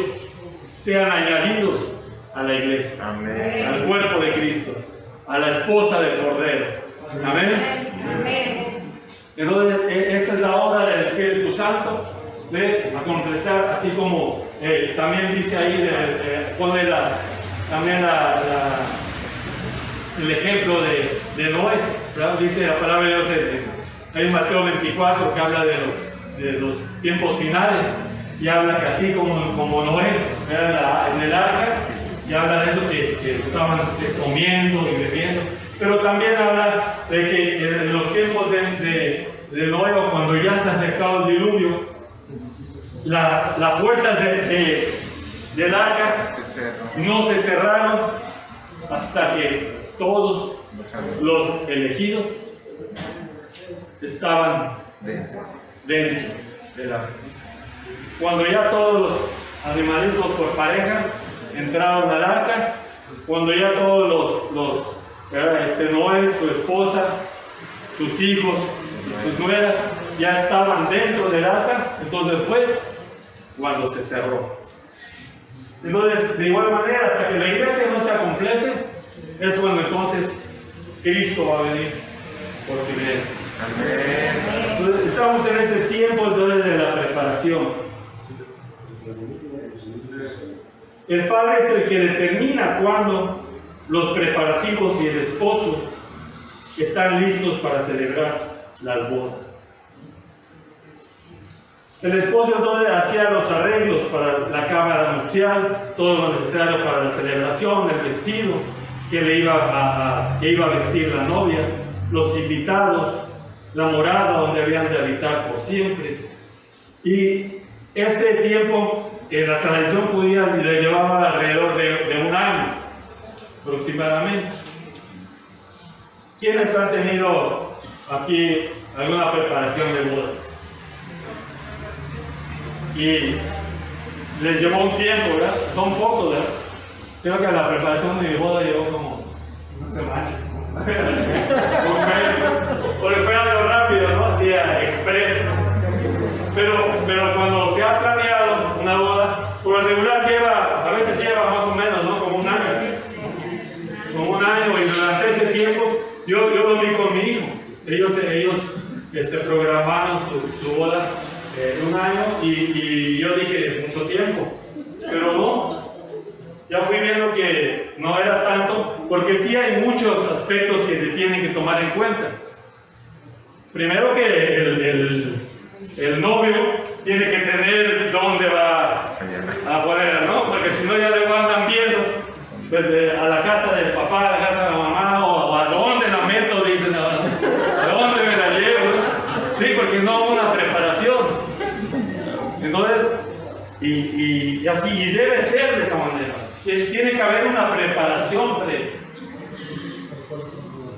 Speaker 1: sean añadidos a la iglesia. Amén. Al cuerpo de Cristo, a la esposa del Cordero. Amén. Amén. Entonces, esa es la obra del Espíritu Santo, de completar, así como también dice ahí, pone también el ejemplo de Noé, ¿verdad? Dice la palabra de Dios en Mateo 24, que habla de los tiempos finales, y habla que así como Noé era en el arca, y habla de eso que estaban comiendo y bebiendo. Pero también habla de que en los tiempos de Noé, cuando ya se acercaba el diluvio, las puertas del arca no se cerraron hasta que todos los elegidos estaban dentro del arca. Cuando ya todos los animalitos por pareja entraron al arca, cuando ya todos Noé, su esposa, sus hijos y sus nueras ya estaban dentro del arca, entonces fue cuando se cerró. Entonces, de igual manera, hasta que la iglesia no se complete, es cuando entonces Cristo va a venir por su iglesia. Entonces, estamos en ese tiempo entonces de la preparación. El padre es el que determina cuándo los preparativos y el esposo están listos para celebrar las bodas. El esposo entonces hacía los arreglos para la cámara nupcial, todo lo necesario para la celebración, el vestido que que iba a vestir la novia, los invitados, la morada donde habían de habitar por siempre. Y este tiempo en la tradición judía le llevaba alrededor de un año aproximadamente. ¿Quiénes han tenido aquí alguna preparación de bodas? Y les llevó un tiempo, ¿verdad? Son pocos, ¿verdad? Creo que la preparación de mi boda llevó como una semana. Porque fue algo rápido, ¿no? Hacía express. Pero cuando se ha planeado una boda, por lo regular a veces lleva más o menos, ¿no? Como un año. Como un año, y durante ese tiempo yo lo vi con mi hijo. Ellos programaron su boda un año y yo dije mucho tiempo, pero no, ya fui viendo que no era tanto, porque sí hay muchos aspectos que se tienen que tomar en cuenta. Primero que el novio tiene que tener dónde va a poner, ¿no? Porque si no ya luego andan viendo pues, a la casa del papá, a la casa de la mamá, o a dónde la meto, dicen ahora, a dónde me la llevo, sí, porque no hubo una preparación. Entonces, y así, y debe ser de esa manera. Tiene que haber una preparación previa.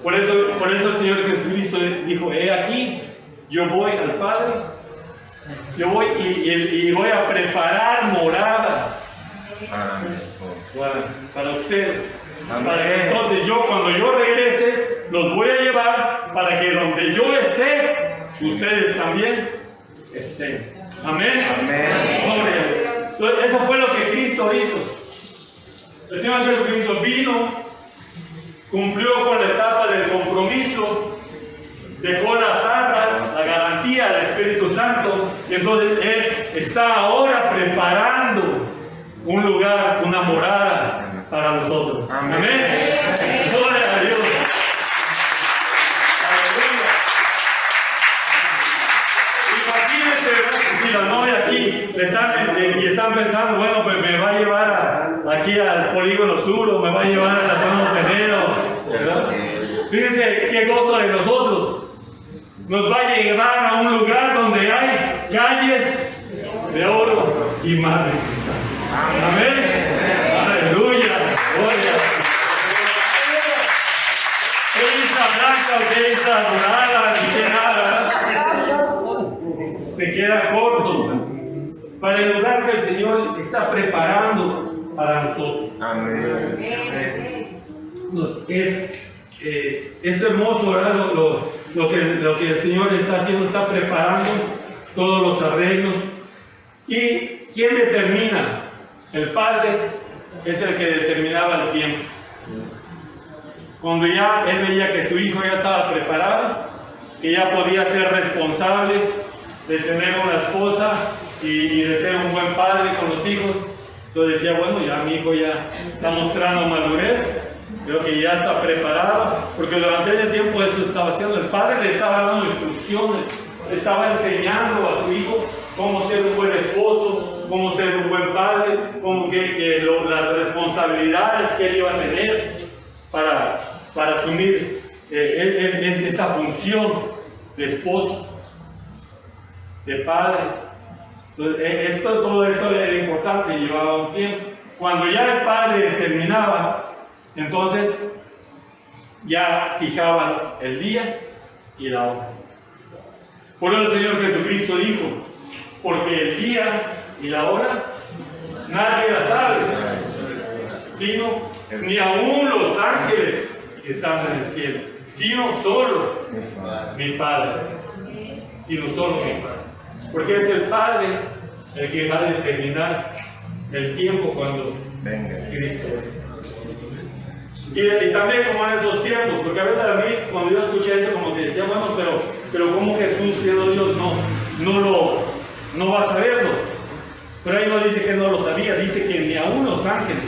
Speaker 1: Por eso el Señor Jesucristo dijo: he aquí, yo voy al Padre, yo voy y voy a preparar morada para ustedes. Para que entonces cuando yo regrese, los voy a llevar para que donde yo esté, ustedes también estén. Amén. Entonces, eso fue lo que Cristo hizo. El Señor Jesucristo vino, cumplió con la etapa del compromiso, dejó las arras, la garantía del Espíritu Santo, y entonces Él está ahora preparando un lugar, una morada para nosotros. Amén. Gloria a Dios. Si la novia aquí están pensando, bueno, pues me va a llevar aquí al polígono sur, o me va a llevar a la zona hotelera, ¿verdad? Fíjense qué gozo de nosotros. Nos va a llevar a un lugar donde hay calles de oro y mar de cristal. Amén. Aleluya. Gloria. ¿Qué está blanca o qué está dorada? Ni qué nada. Se queda corto para el lugar que el Señor está preparando para nosotros.
Speaker 3: Amén.
Speaker 1: Es hermoso, ¿verdad? Lo que el Señor está haciendo, está preparando todos los arreglos. ¿Y quién determina? El Padre es el que determinaba el tiempo. Cuando ya Él veía que su hijo ya estaba preparado, que ya podía ser responsable de tener una esposa y de ser un buen padre con los hijos, entonces decía, bueno, ya mi hijo ya está mostrando madurez, creo que ya está preparado, porque durante ese tiempo eso estaba haciendo. El padre le estaba dando instrucciones, le estaba enseñando a su hijo cómo ser un buen esposo, cómo ser un buen padre, cómo las responsabilidades que él iba a tener para asumir esa función de esposo, de padre. Entonces, todo esto era importante, llevaba un tiempo. Cuando ya el padre terminaba, entonces ya fijaban el día y la hora. Por eso el Señor Jesucristo dijo: porque el día y la hora nadie la sabe, sino ni aún los ángeles que están en el cielo. sino solo mi Padre. Sino solo mi Padre. Porque es el Padre el que va a determinar el tiempo cuando Cristo venga. Y también como en esos tiempos, porque a veces a mí, cuando yo escuché esto, como que decía, bueno, pero ¿cómo Jesús, siendo Dios, no va a saberlo? Pero ahí no dice que no lo sabía, dice que ni aún los ángeles.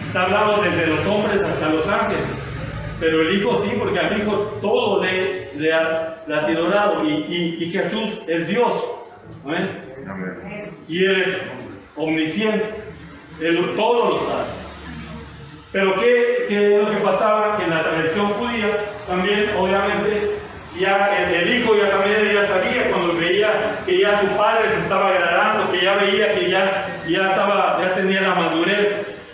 Speaker 1: Está hablando desde los hombres hasta los ángeles. Pero el Hijo sí, porque al Hijo todo le ha sido dado. Y Jesús es Dios. ¿Amén? Y Él es omnisciente. Él todo lo sabe. Pero ¿qué es lo que pasaba? Que en la tradición judía también, obviamente, ya el hijo ya también ya sabía cuando veía que ya su padre se estaba agradando, que ya veía que ya tenía la madurez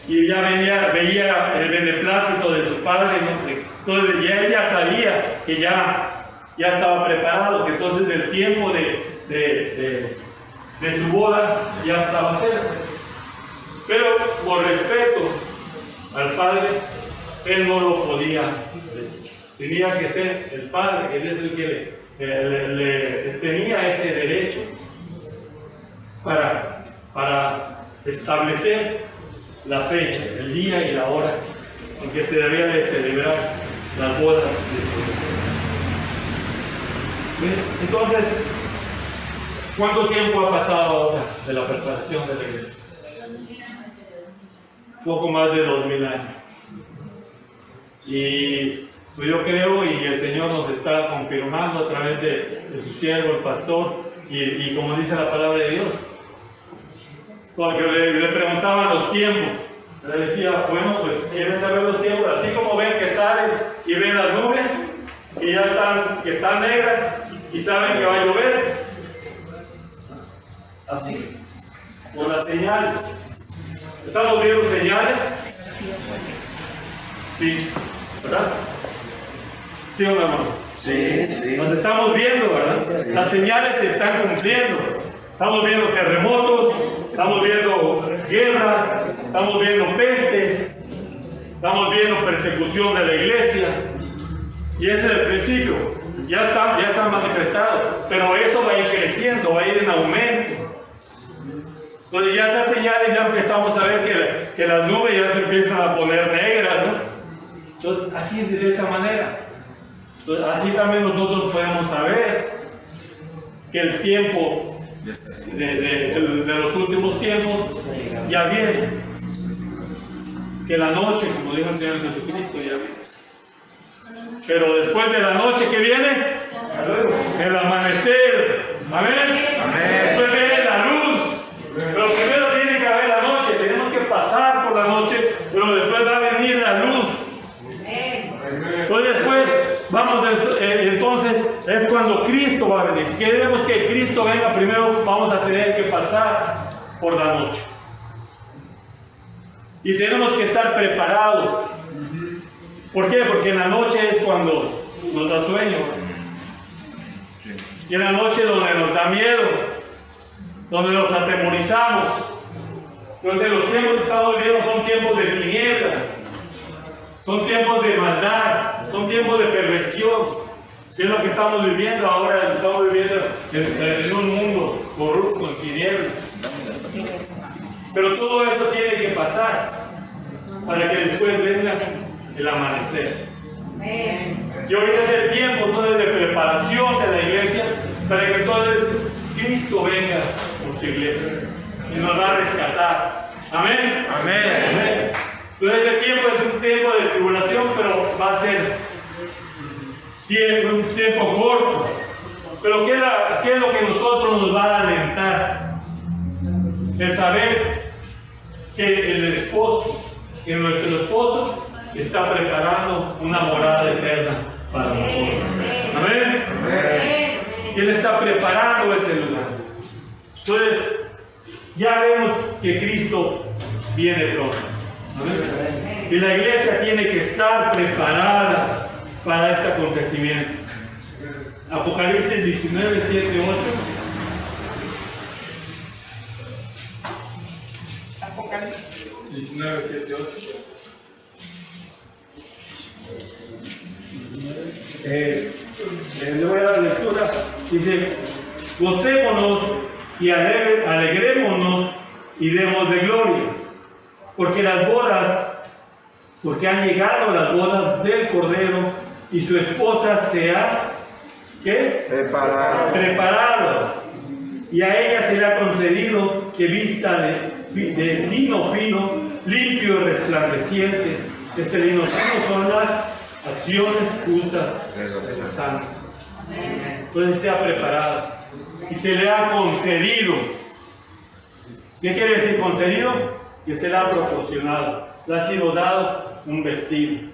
Speaker 1: y ya veía el beneplácito de su padre, ¿no? Entonces ya él ya sabía que ya estaba preparado, que entonces el tiempo de su boda ya estaba cerca. Pero por respeto al padre, él no lo podía decir. Tenía que ser el padre, él es el que le tenía ese derecho para establecer la fecha, el día y la hora en que se debía de celebrar las bodas de su hijo. Entonces, ¿cuánto tiempo ha pasado ahora de la preparación de la iglesia? Poco más de 2000 años. Y pues yo creo, y el Señor nos está confirmando a través de su siervo, el pastor, y como dice la palabra de Dios, porque le preguntaban los tiempos, le decía, bueno, pues quieren saber los tiempos, así como ven que salen y ven las nubes, y ya están negras, y saben que va a llover, así, con las señales. ¿Estamos viendo señales? Sí, ¿verdad? ¿Sí o no, hermano?
Speaker 3: Sí.
Speaker 1: Nos estamos viendo, ¿verdad? Las señales se están cumpliendo. Estamos viendo terremotos, estamos viendo guerras, estamos viendo pestes, estamos viendo persecución de la iglesia. Y ese es el principio. Ya está manifestado. Pero eso va a ir creciendo, va a ir en aumento. Entonces ya estas señales ya empezamos a ver que las nubes ya se empiezan a poner negras, ¿no? Entonces así de esa manera. Entonces, así también nosotros podemos saber que el tiempo de los últimos tiempos ya viene. Que la noche, como dijo el Señor Jesucristo, ya viene. Pero después de la noche, ¿qué viene? El amanecer. Amén. Después viene la luz. Pero primero tiene que haber la noche, tenemos que pasar por la noche, pero después va a venir la luz. Entonces después, entonces es cuando Cristo va a venir. Si queremos que Cristo venga primero, vamos a tener que pasar por la noche. Y tenemos que estar preparados. ¿Por qué? Porque en la noche es cuando nos da sueño. Y en la noche donde nos da miedo, donde nos atemorizamos. Entonces los tiempos que estamos viviendo son tiempos de tinieblas, son tiempos de maldad, son tiempos de perversión, que es lo que estamos viviendo ahora. Estamos viviendo en un mundo corrupto, en tinieblas. Pero todo eso tiene que pasar para que después venga el amanecer. Y ahorita es el tiempo entonces de preparación de la iglesia para que entonces Cristo venga por su iglesia y nos va a rescatar. Amén. Amén. Entonces el tiempo es un tiempo de tribulación, pero va a ser un tiempo corto. Pero ¿qué es lo que nosotros nos va a alentar? El saber que el esposo, que nuestro esposo está preparando una morada eterna para nosotros. Amén. Él está preparando ese lugar. Entonces, ya vemos que Cristo viene pronto. ¿Amén? Y la iglesia tiene que estar preparada para este acontecimiento. Apocalipsis 19, 7, 8. Apocalipsis 19, 7, 8. le voy a dar lectura. Dice: gocémonos y alegrémonos y demos de gloria, porque han llegado las bodas del Cordero y su esposa se ha preparado, y a ella se le ha concedido que vista de lino fino, limpio y resplandeciente. Este lino fino son las acciones justas de los santos. Entonces se ha preparado y se le ha concedido. ¿Qué quiere decir concedido? Que se le ha proporcionado, le ha sido dado un vestido.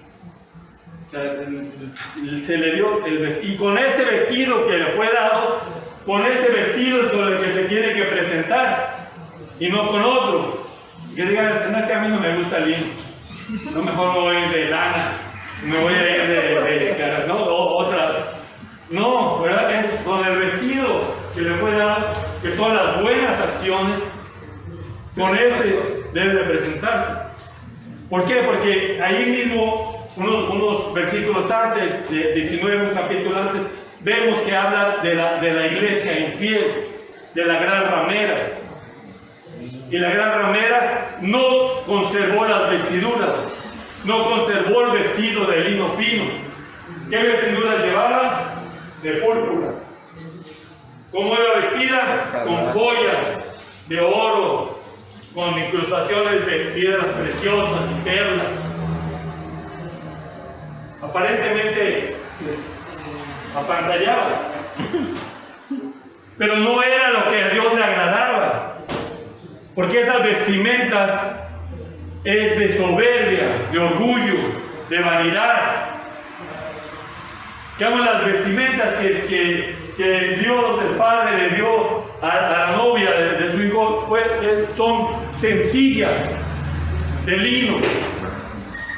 Speaker 1: Se le dio el vestido, y con ese vestido que le fue dado, con ese vestido es con el que se tiene que presentar, y no con otro. Que digan: no, es que a mí no me gusta el lino, no, mejor me voy a ir de lana, me voy a ir de no, otra. No, ¿verdad? Es con el vestido que le fue dado, que son las buenas acciones, con ese debe de presentarse. ¿Por qué? Porque ahí mismo, unos versículos antes, de 19, un capítulo antes, vemos que habla de la iglesia infiel, de la gran ramera. Y la gran ramera no conservó las vestiduras, no conservó el vestido de lino fino. ¿Qué vestiduras llevaba? De púrpura. ¿Cómo iba vestida? Con joyas de oro, con incrustaciones de piedras preciosas y perlas. Aparentemente apantallaba, pero no era lo que a Dios le agradaba, porque esas vestimentas es de soberbia, de orgullo, de vanidad. Llaman las vestimentas que Dios el Padre le dio a la novia de su hijo, son sencillas, de lino,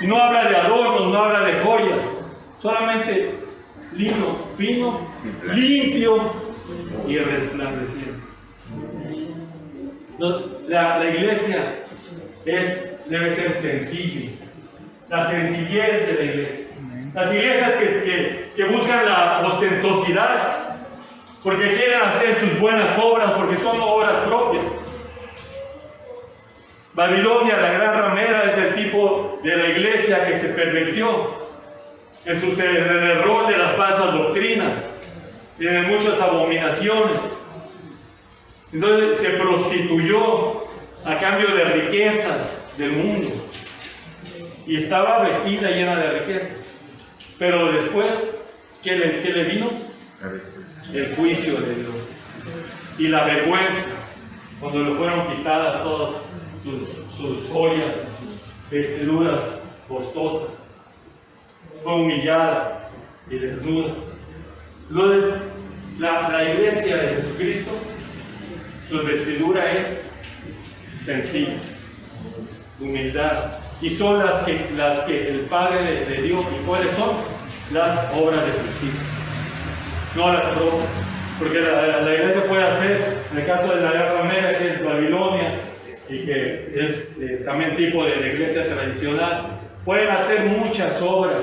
Speaker 1: y no habla de adornos, no habla de joyas, solamente lino fino, limpio y resplandeciente. La iglesia debe ser sencilla, la sencillez de la iglesia. Las iglesias que buscan la ostentosidad, porque quieren hacer sus buenas obras, porque son obras propias. Babilonia, la gran ramera, es el tipo de la iglesia que se pervirtió en el error de las falsas doctrinas y en muchas abominaciones. Entonces se prostituyó a cambio de riquezas del mundo, y estaba vestida llena de riquezas. Pero después, ¿qué le vino? El juicio de Dios y la vergüenza, cuando le fueron quitadas todas sus joyas, vestiduras costosas. Fue humillada y desnuda. Entonces, la iglesia de Jesucristo, su vestidura es sencilla, humildad. Y son las que el Padre le dio. ¿Y cuáles son? Las obras de justicia, no las propias. Porque la iglesia puede hacer, en el caso de la gran ramera, que es Babilonia, y que es también tipo de la iglesia tradicional, pueden hacer muchas obras,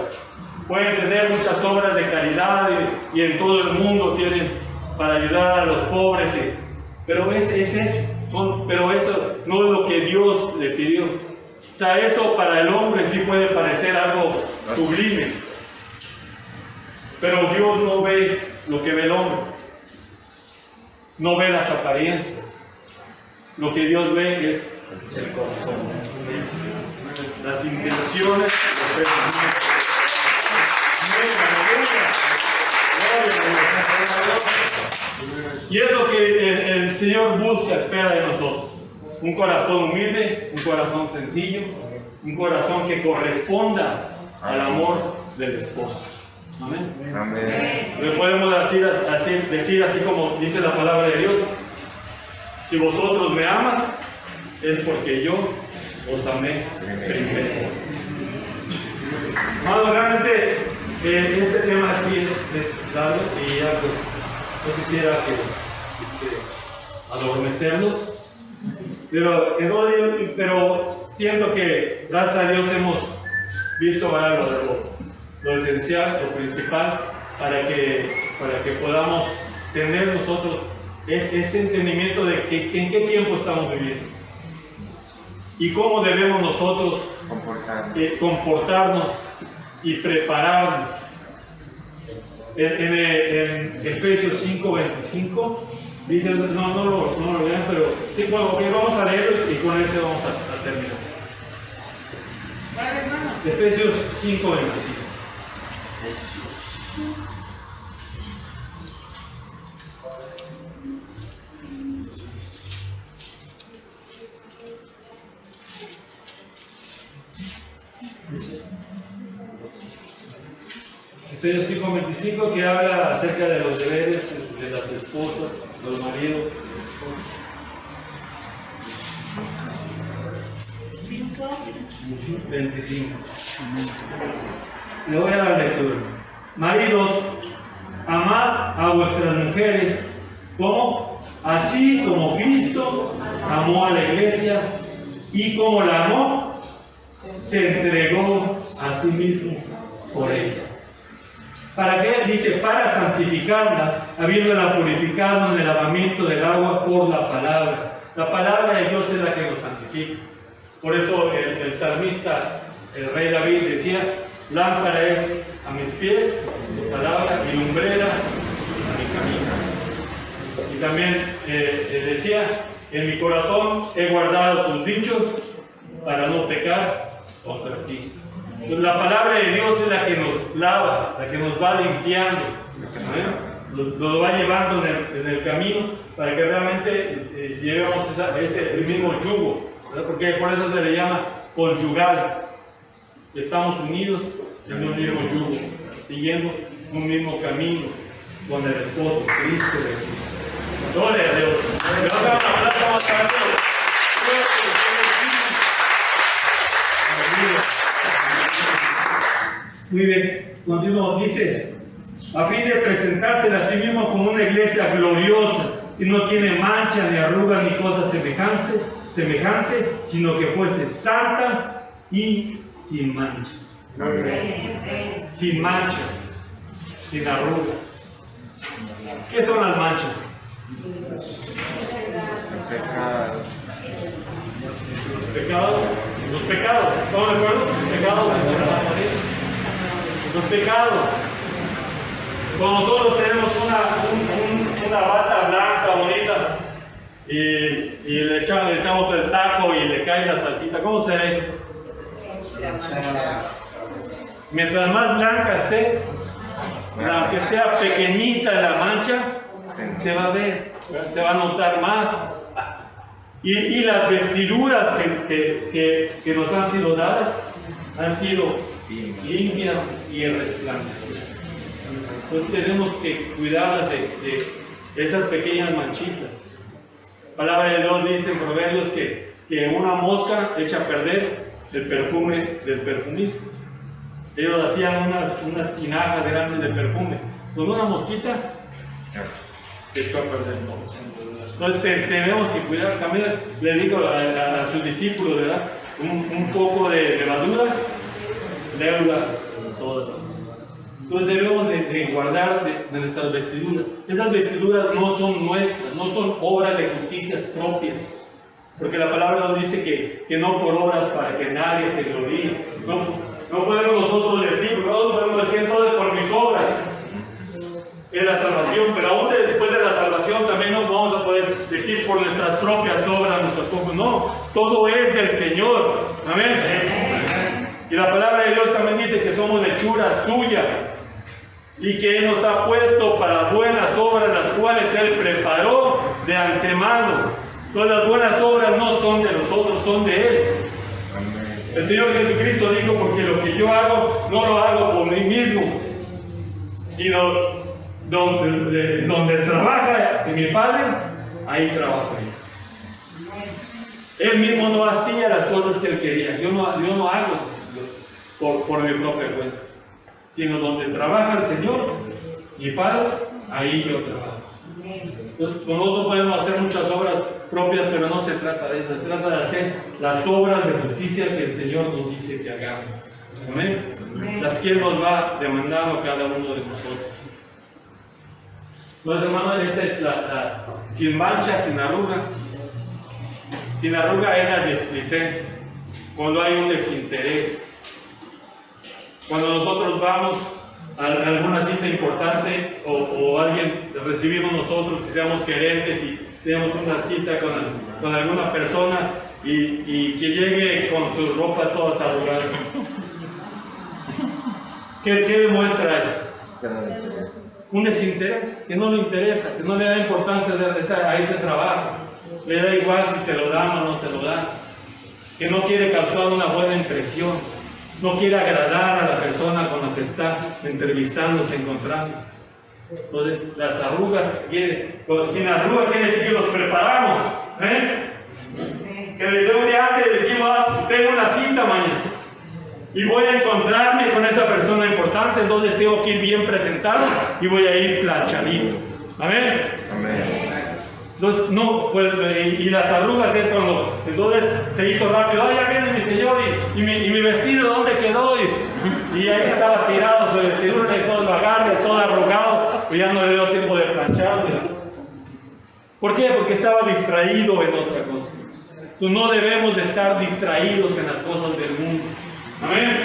Speaker 1: pueden tener muchas obras de caridad, y en todo el mundo tienen para ayudar a los pobres, pero pero eso no es lo que Dios le pidió. O sea, eso para el hombre sí puede parecer algo sublime, pero Dios no ve lo que ve el hombre, no ve las apariencias. Lo que Dios ve es el corazón, las intenciones. Y es lo que el Señor busca, espera de nosotros. Un corazón humilde, un corazón sencillo, un corazón que corresponda al amor del esposo. Amén. Amén. Le podemos decir así como dice la palabra de Dios: si vosotros me amas, es porque yo os amé primero. Amado, realmente este tema sí es largo, y ya pues no quisiera que adormecerlos. Pero siento que gracias a Dios hemos visto lo esencial, lo principal, para que podamos tener nosotros ese entendimiento de en qué tiempo estamos viviendo y cómo debemos nosotros comportarnos y prepararnos. En Efesios 5:25 dice, no lo lean, pero sí, bueno, okay, vamos a leerlo y con este vamos a terminar. Efesios 5:25. Efesios 5:25, que habla acerca de los deberes de las esposas, los maridos. 25. Le voy a dar lectura. Maridos, amad a vuestras mujeres, como así como Cristo amó a la iglesia y como la amó, se entregó a sí mismo por ella. ¿Para qué? Dice, para santificarla, habiéndola purificado en el lavamiento del agua por la palabra. La palabra de Dios es la que nos santifica. Por eso el salmista, el rey David, decía, lámpara es a mis pies tu palabra y lumbrera a mi camino. Y también decía, en mi corazón he guardado tus dichos para no pecar contra ti. Pues la palabra de Dios es la que nos lava, la que nos va limpiando, lo va llevando en el camino para que realmente llevemos el mismo yugo, ¿verdad? Porque por eso se le llama conyugal. Estamos unidos en un mismo yugo, siguiendo un mismo camino con el esposo, Cristo Jesús. Gloria a Dios. Muy bien, continuamos, dice, a fin de presentarse a sí mismo como una iglesia gloriosa, que no tiene mancha, ni arruga, ni cosa semejante, sino que fuese santa y sin manchas. Sin manchas, sin arrugas. ¿Qué son las manchas? Los pecados, ¿estamos de acuerdo? Los pecados. Cuando nosotros tenemos una bata blanca bonita y le echamos el taco y le cae la salsita, ¿cómo se ve? Mientras más blanca esté, aunque sea pequeñita la mancha, se va a ver, se va a notar más. Y las vestiduras que nos han sido dadas han sido limpias y resplandecientes. Entonces tenemos que cuidarlas de esas pequeñas manchitas. La palabra de Dios dice en Proverbios que una mosca echa a perder el perfume del perfumista. Ellos hacían unas tinajas grandes de perfume. Con una mosquita se echó a perder todo. Entonces tenemos que cuidar. También le digo a sus discípulos, ¿verdad? Un poco de levadura, leuda todo. Entonces debemos de guardar de nuestras vestiduras. Esas vestiduras no son nuestras, no son obras de justicias propias. Porque la palabra nos dice que no por obras para que nadie se gloríe. No podemos nosotros decir, nosotros podemos decir entonces por mis obras es la salvación, pero aún después de la salvación también no vamos a poder decir por nuestras propias obras, no, todo es del Señor. Amén. Y la palabra de Dios también dice que somos hechura suya y que Él nos ha puesto para buenas obras, las cuales Él preparó de antemano. Todas las buenas obras no son de nosotros, son de Él. El Señor Jesucristo dijo, porque lo que yo hago, no lo hago por mí mismo, sino donde trabaja mi Padre, ahí trabajo yo. Él mismo no hacía las cosas que Él quería. Yo no hago por mi propia cuenta, sino donde trabaja el Señor, mi Padre, ahí yo trabajo. Entonces, nosotros podemos hacer muchas obras propias, pero no se trata de eso, se trata de hacer las obras de justicia que el Señor nos dice que hagamos. Amén. Las que Él nos va demandando a cada uno de nosotros. Pues hermanos, esta es la sin mancha, sin arruga. Sin arruga es la displicencia, cuando hay un desinterés. Cuando nosotros vamos a alguna cita importante o alguien recibimos nosotros que seamos gerentes y tenemos una cita con alguna persona y que llegue con sus ropas todas arrugadas. ¿Qué demuestra eso? Un desinterés, que no le interesa, que no le da importancia a ese trabajo. Le da igual si se lo dan o no se lo dan. Que no quiere causar una buena impresión. No quiere agradar a la persona con la que está entrevistándose, encontrándose. Entonces, las arrugas, sin arrugas quiere decir que los preparamos. Que desde un día antes decimos, tengo una cita mañana y voy a encontrarme con esa persona importante, entonces tengo que ir bien presentado y voy a ir planchadito. Amén.
Speaker 3: Amén.
Speaker 1: Entonces, no, pues, y las arrugas es cuando entonces se hizo rápido, ya viene mi señor y mi vestido, ¿dónde quedó? Y ahí estaba tirado su vestido y todo lo agarre, todo arrugado, pues ya no le dio tiempo de plancharlo. ¿Por qué? Porque estaba distraído en otra cosa. Entonces no debemos de estar distraídos en las cosas del mundo. Amén.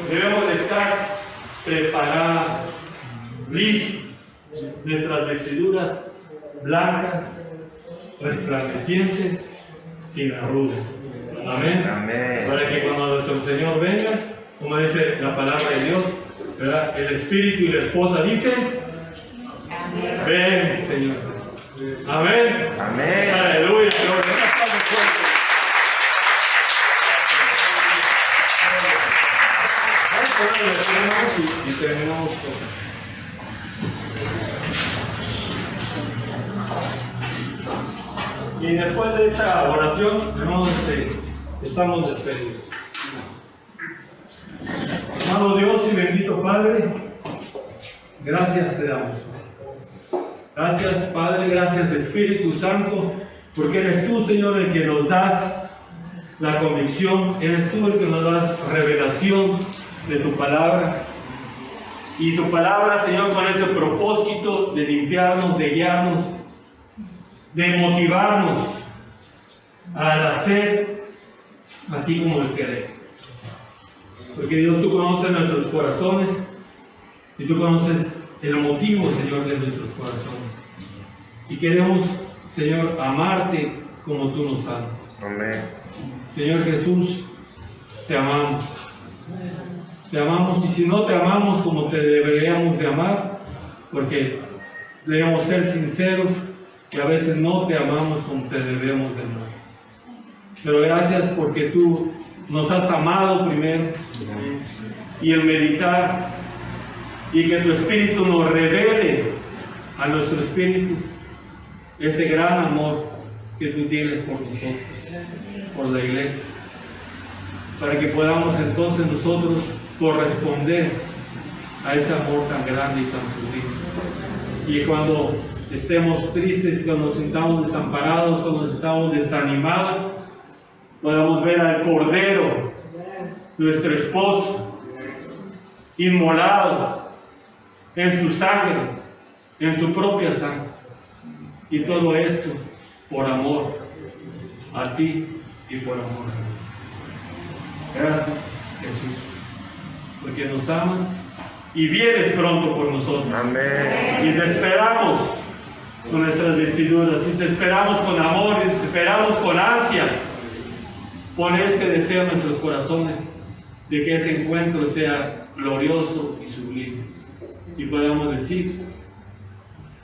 Speaker 1: Debemos de estar preparados, listos, nuestras vestiduras blancas, resplandecientes, sin arrugas. Amén.
Speaker 3: Amén.
Speaker 1: Para que cuando nuestro Señor venga, como dice la palabra de Dios, ¿verdad? El espíritu y la esposa dicen, amén. Ven, Señor. Amén.
Speaker 3: Amén.
Speaker 1: Aleluya. Y terminamos con... Y después de esta oración, hermanos, estamos despedidos. Amado Dios y bendito Padre, gracias te damos. Gracias Padre, gracias Espíritu Santo, porque eres tú, Señor, el que nos das la convicción, eres tú el que nos das revelación de tu palabra. Y tu palabra, Señor, con ese propósito de limpiarnos, de guiarnos, de motivarnos al hacer así como el querer. Porque Dios, tú conoces nuestros corazones y tú conoces el motivo, Señor, de nuestros corazones. Y queremos, Señor, amarte como tú nos amas.
Speaker 3: Amén.
Speaker 1: Señor Jesús, te amamos. Te amamos, y si no te amamos como te deberíamos de amar, porque debemos ser sinceros, que a veces no te amamos como te debemos de amar. Pero gracias porque tú nos has amado primero, y el meditar y que tu Espíritu nos revele a nuestro espíritu ese gran amor que tú tienes por nosotros, por la iglesia, para que podamos entonces nosotros corresponder a ese amor tan grande y tan sublime. Y cuando estemos tristes y cuando nos sintamos desamparados, cuando nos sintamos desanimados, podamos ver al Cordero, nuestro esposo, inmolado en su sangre, en su propia sangre. Y todo esto por amor a ti y por amor a mí. Gracias, Jesús, porque nos amas y vienes pronto por nosotros.
Speaker 3: Amén.
Speaker 1: Y te esperamos con nuestras vestiduras, y te esperamos con amor, y te esperamos con ansia. Pon este deseo en nuestros corazones de que ese encuentro sea glorioso y sublime. Y podamos decir,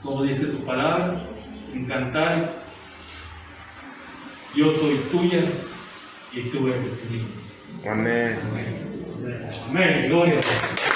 Speaker 1: como dice tu palabra, en Cantares, yo soy tuya y tú eres mío.
Speaker 3: Amén.
Speaker 1: Amén. Gloria a Dios.